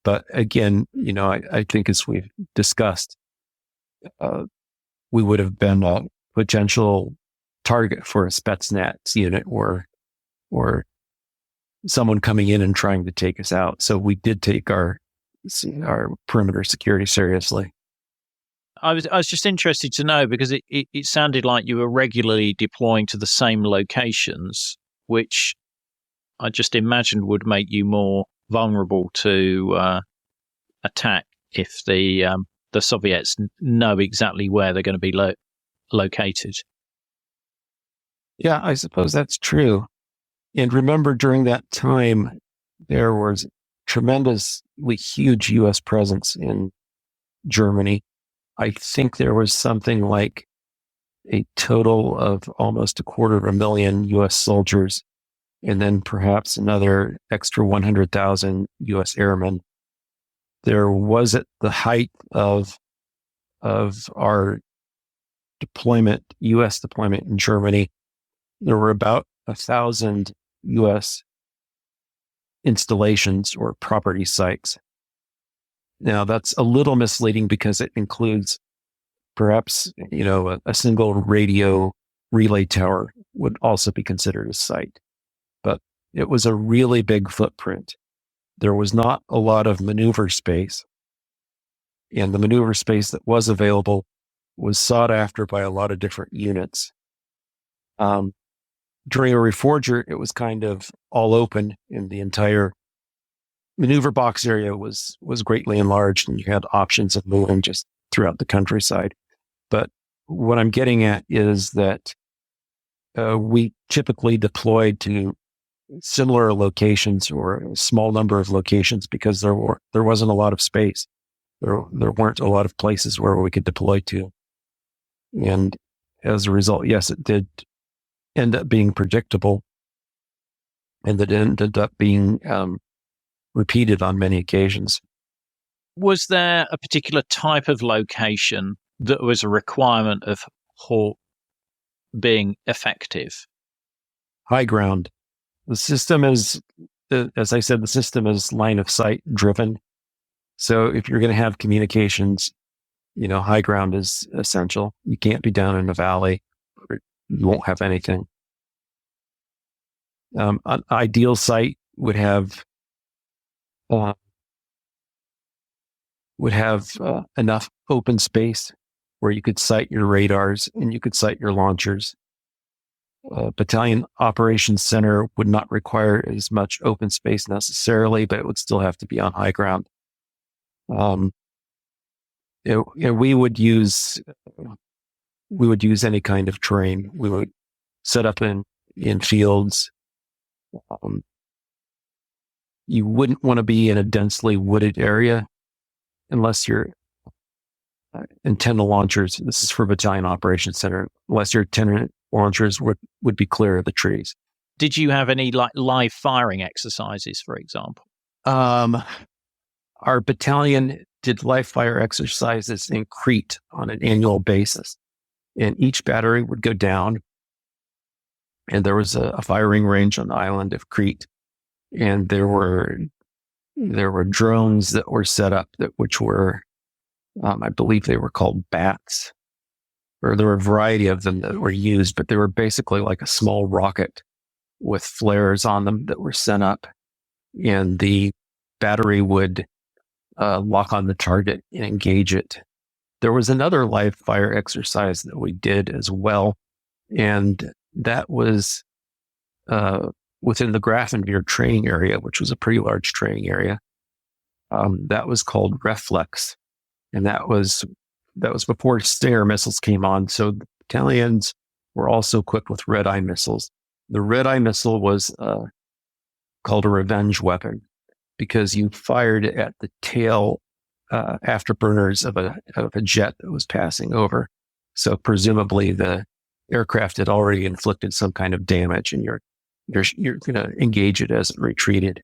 But again, I think as we've discussed, we would have been a potential target for a Spetsnaz unit or someone coming in and trying to take us out. So we did take our perimeter security seriously. I was just interested to know, because it sounded like you were regularly deploying to the same locations, which I just imagined would make you more vulnerable to attack if the Soviets know exactly where they're going to be located. Yeah, I suppose that's true. And remember, during that time, there was tremendously huge U.S. presence in Germany. I think there was something like a total of almost 250,000 U.S. soldiers, and then perhaps another extra 100,000 U.S. airmen. There was, at the height of our deployment, U.S. deployment in Germany, there were about 1,000 U.S. installations or property sites. Now, that's a little misleading because it includes perhaps, a single radio relay tower would also be considered a site. But it was a really big footprint. There was not a lot of maneuver space. And the maneuver space that was available was sought after by a lot of different units. During a reforger, it was kind of all open, and the entire maneuver box area was greatly enlarged, and you had options of moving just throughout the countryside. But what I'm getting at is that we typically deployed to similar locations or a small number of locations because there wasn't a lot of space. There weren't a lot of places where we could deploy to. And as a result, yes, it did end up being predictable, and it ended up being repeated on many occasions. Was there a particular type of location that was a requirement of Hawk being effective? High ground. The system is, as I said, the system is line of sight driven. So if you're going to have communications, high ground is essential. You can't be down in a valley, or you won't have anything. An ideal site would have enough open space where you could site your radars and you could site your launchers. Battalion Operations Center would not require as much open space necessarily, but it would still have to be on high ground. We would use any kind of terrain. We would set up in fields. You wouldn't want to be in a densely wooded area unless your antenna launchers, this is for Battalion Operations Center, unless your antenna launchers would be clear of the trees. Did you have any live firing exercises, for example? Our battalion did live fire exercises in Crete on an annual basis, and each battery would go down, and there was a firing range on the island of Crete, and there were drones that were set up which were, I believe they were called bats, or there were a variety of them that were used, but they were basically like a small rocket with flares on them that were sent up, and the battery would lock on the target and engage it. There was another live fire exercise that we did as well, and that was within the Grafenwehr training area, which was a pretty large training area. That was called reflex, and that was before Stinger missiles came on. So the battalions were also equipped with red-eye missiles. The red-eye missile was called a revenge weapon because you fired at the tail afterburners of a jet that was passing over. So presumably the aircraft had already inflicted some kind of damage, and you're going to engage it as it retreated.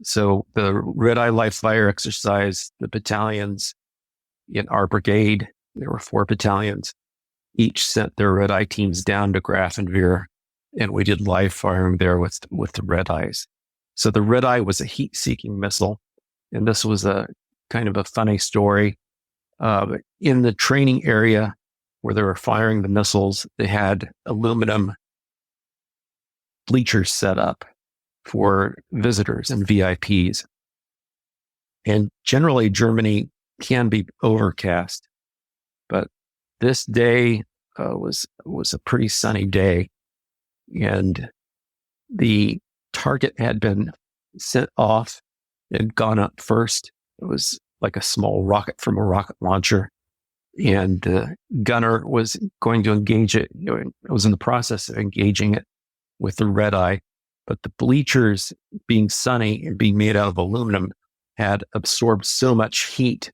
So the red-eye live fire exercise, the battalions in our brigade, there were 4 battalions, each sent their red-eye teams down to Grafenwehr, and we did live firing there with the red-eyes. So the red-eye was a heat-seeking missile, and this was a kind of a funny story. In the training area where they were firing the missiles, they had aluminum bleachers set up for visitors and VIPs. And generally, Germany can be overcast, but this day was a pretty sunny day, and the target had been sent off and gone up first. It was like a small rocket from a rocket launcher, and the gunner was going to engage it. It was in the process of engaging it with the red eye, but the bleachers, being sunny and being made out of aluminum, had absorbed so much heat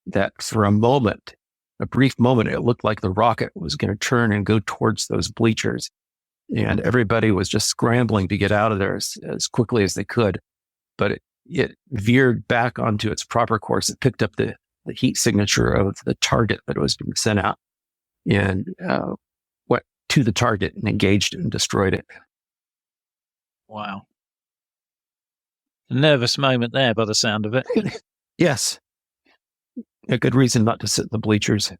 that for a brief moment, it looked like the rocket was going to turn and go towards those bleachers. And everybody was just scrambling to get out of there as quickly as they could. But it veered back onto its proper course. It picked up the heat signature of the target that was being sent out and went to the target and engaged it and destroyed it. Wow. A nervous moment there by the sound of it. Yes. A good reason not to sit in the bleachers.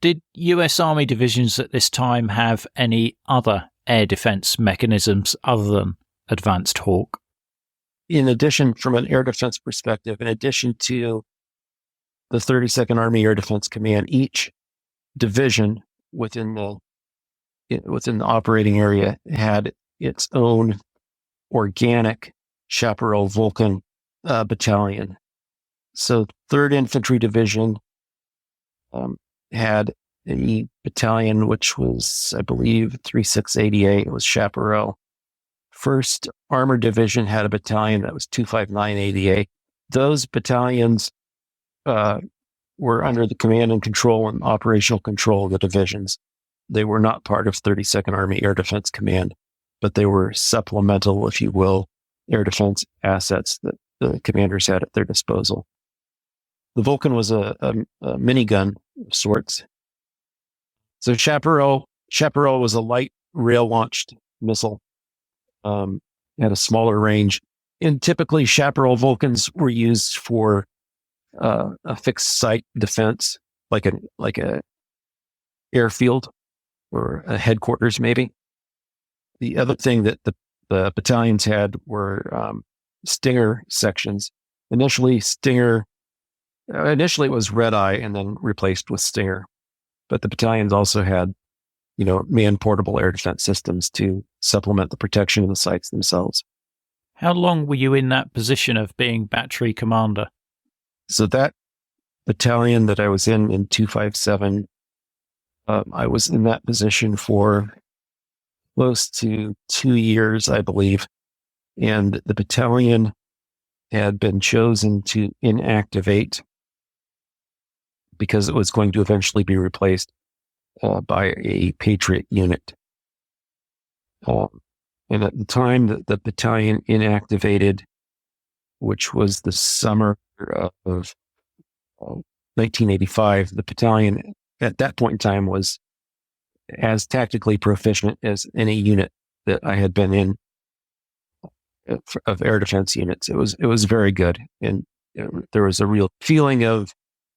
Did US Army divisions at this time have any other air defense mechanisms other than Advanced Hawk? In addition, from an air defense perspective, in addition to the 32nd Army Air Defense Command, each division within the operating area had its own organic Chaparral Vulcan battalion. So 3rd Infantry Division had a battalion, which was, I believe, 3688. It was Chaparral. 1st Armored Division had a battalion that was 25988. Those battalions were under the command and control and operational control of the divisions. They were not part of 32nd Army Air Defense Command, but they were supplemental, if you will, air defense assets that the commanders had at their disposal. The Vulcan was a minigun of sorts. So Chaparral was a light rail-launched missile. Had a smaller range. And typically, Chaparral Vulcans were used for a fixed site defense, like a airfield or a headquarters, maybe. The other thing that the battalions had were Stinger sections. Initially, it was Red Eye and then replaced with Stinger. But the battalions also had, man-portable air defense systems to supplement the protection of the sites themselves. How long were you in that position of being battery commander? So that battalion that I was in 257, I was in that position for close to 2 years, I believe. And the battalion had been chosen to inactivate because it was going to eventually be replaced by a Patriot unit. And at the time that the battalion inactivated, which was the summer of 1985, the battalion at that point in time was as tactically proficient as any unit that I had been in of air defense units. It was very good. And there was a real feeling of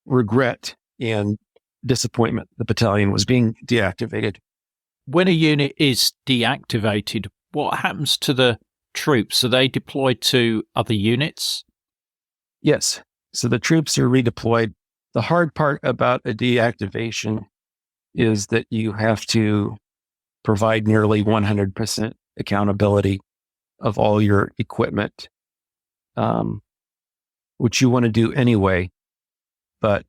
regret and disappointment. The battalion was being deactivated. When a unit is deactivated, What happens to the troops? Are they deployed to other units? Yes. So the troops are redeployed. The hard part about a deactivation is that you have to provide nearly 100% accountability of all your equipment, which you want to do anyway, but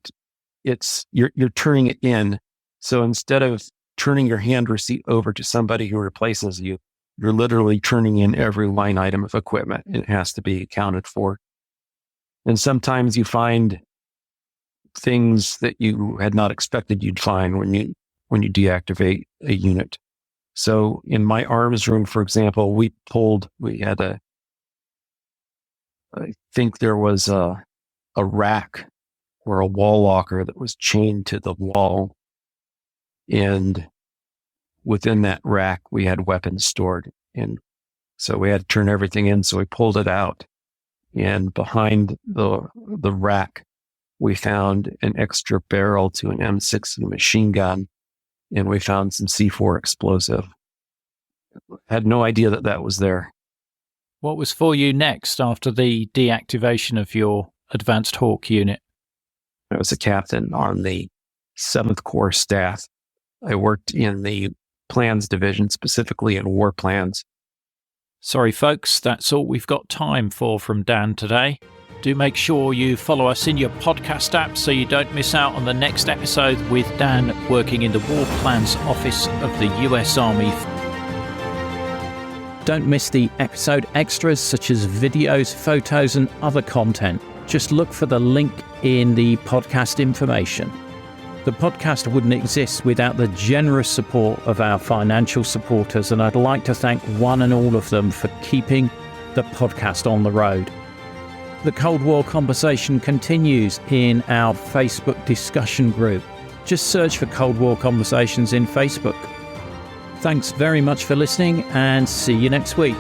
you're turning it in. So instead of turning your hand receipt over to somebody who replaces you, you're literally turning in every line item of equipment. It has to be accounted for. And sometimes you find things that you had not expected you'd find when you deactivate a unit. So in my arms room, for example, I think there was a rack or a wall locker that was chained to the wall. And within that rack, we had weapons stored. And so we had to turn everything in. So we pulled it out. And behind the rack, we found an extra barrel to an M60 machine gun. And we found some C4 explosive. Had no idea that was there. What was for you next after the deactivation of your Advanced Hawk unit? I was a captain on the 7th Corps staff. I worked in the plans division, specifically in war plans. Sorry, folks, that's all we've got time for from Dan today. Do make sure you follow us in your podcast app so you don't miss out on the next episode with Dan working in the War Plans Office of the US Army. Don't miss the episode extras such as videos, photos and other content. Just look for the link in the podcast information. The podcast wouldn't exist without the generous support of our financial supporters, and I'd like to thank one and all of them for keeping the podcast on the road. The Cold War conversation continues in our Facebook discussion group. Just search for Cold War Conversations in Facebook. Thanks very much for listening and see you next week.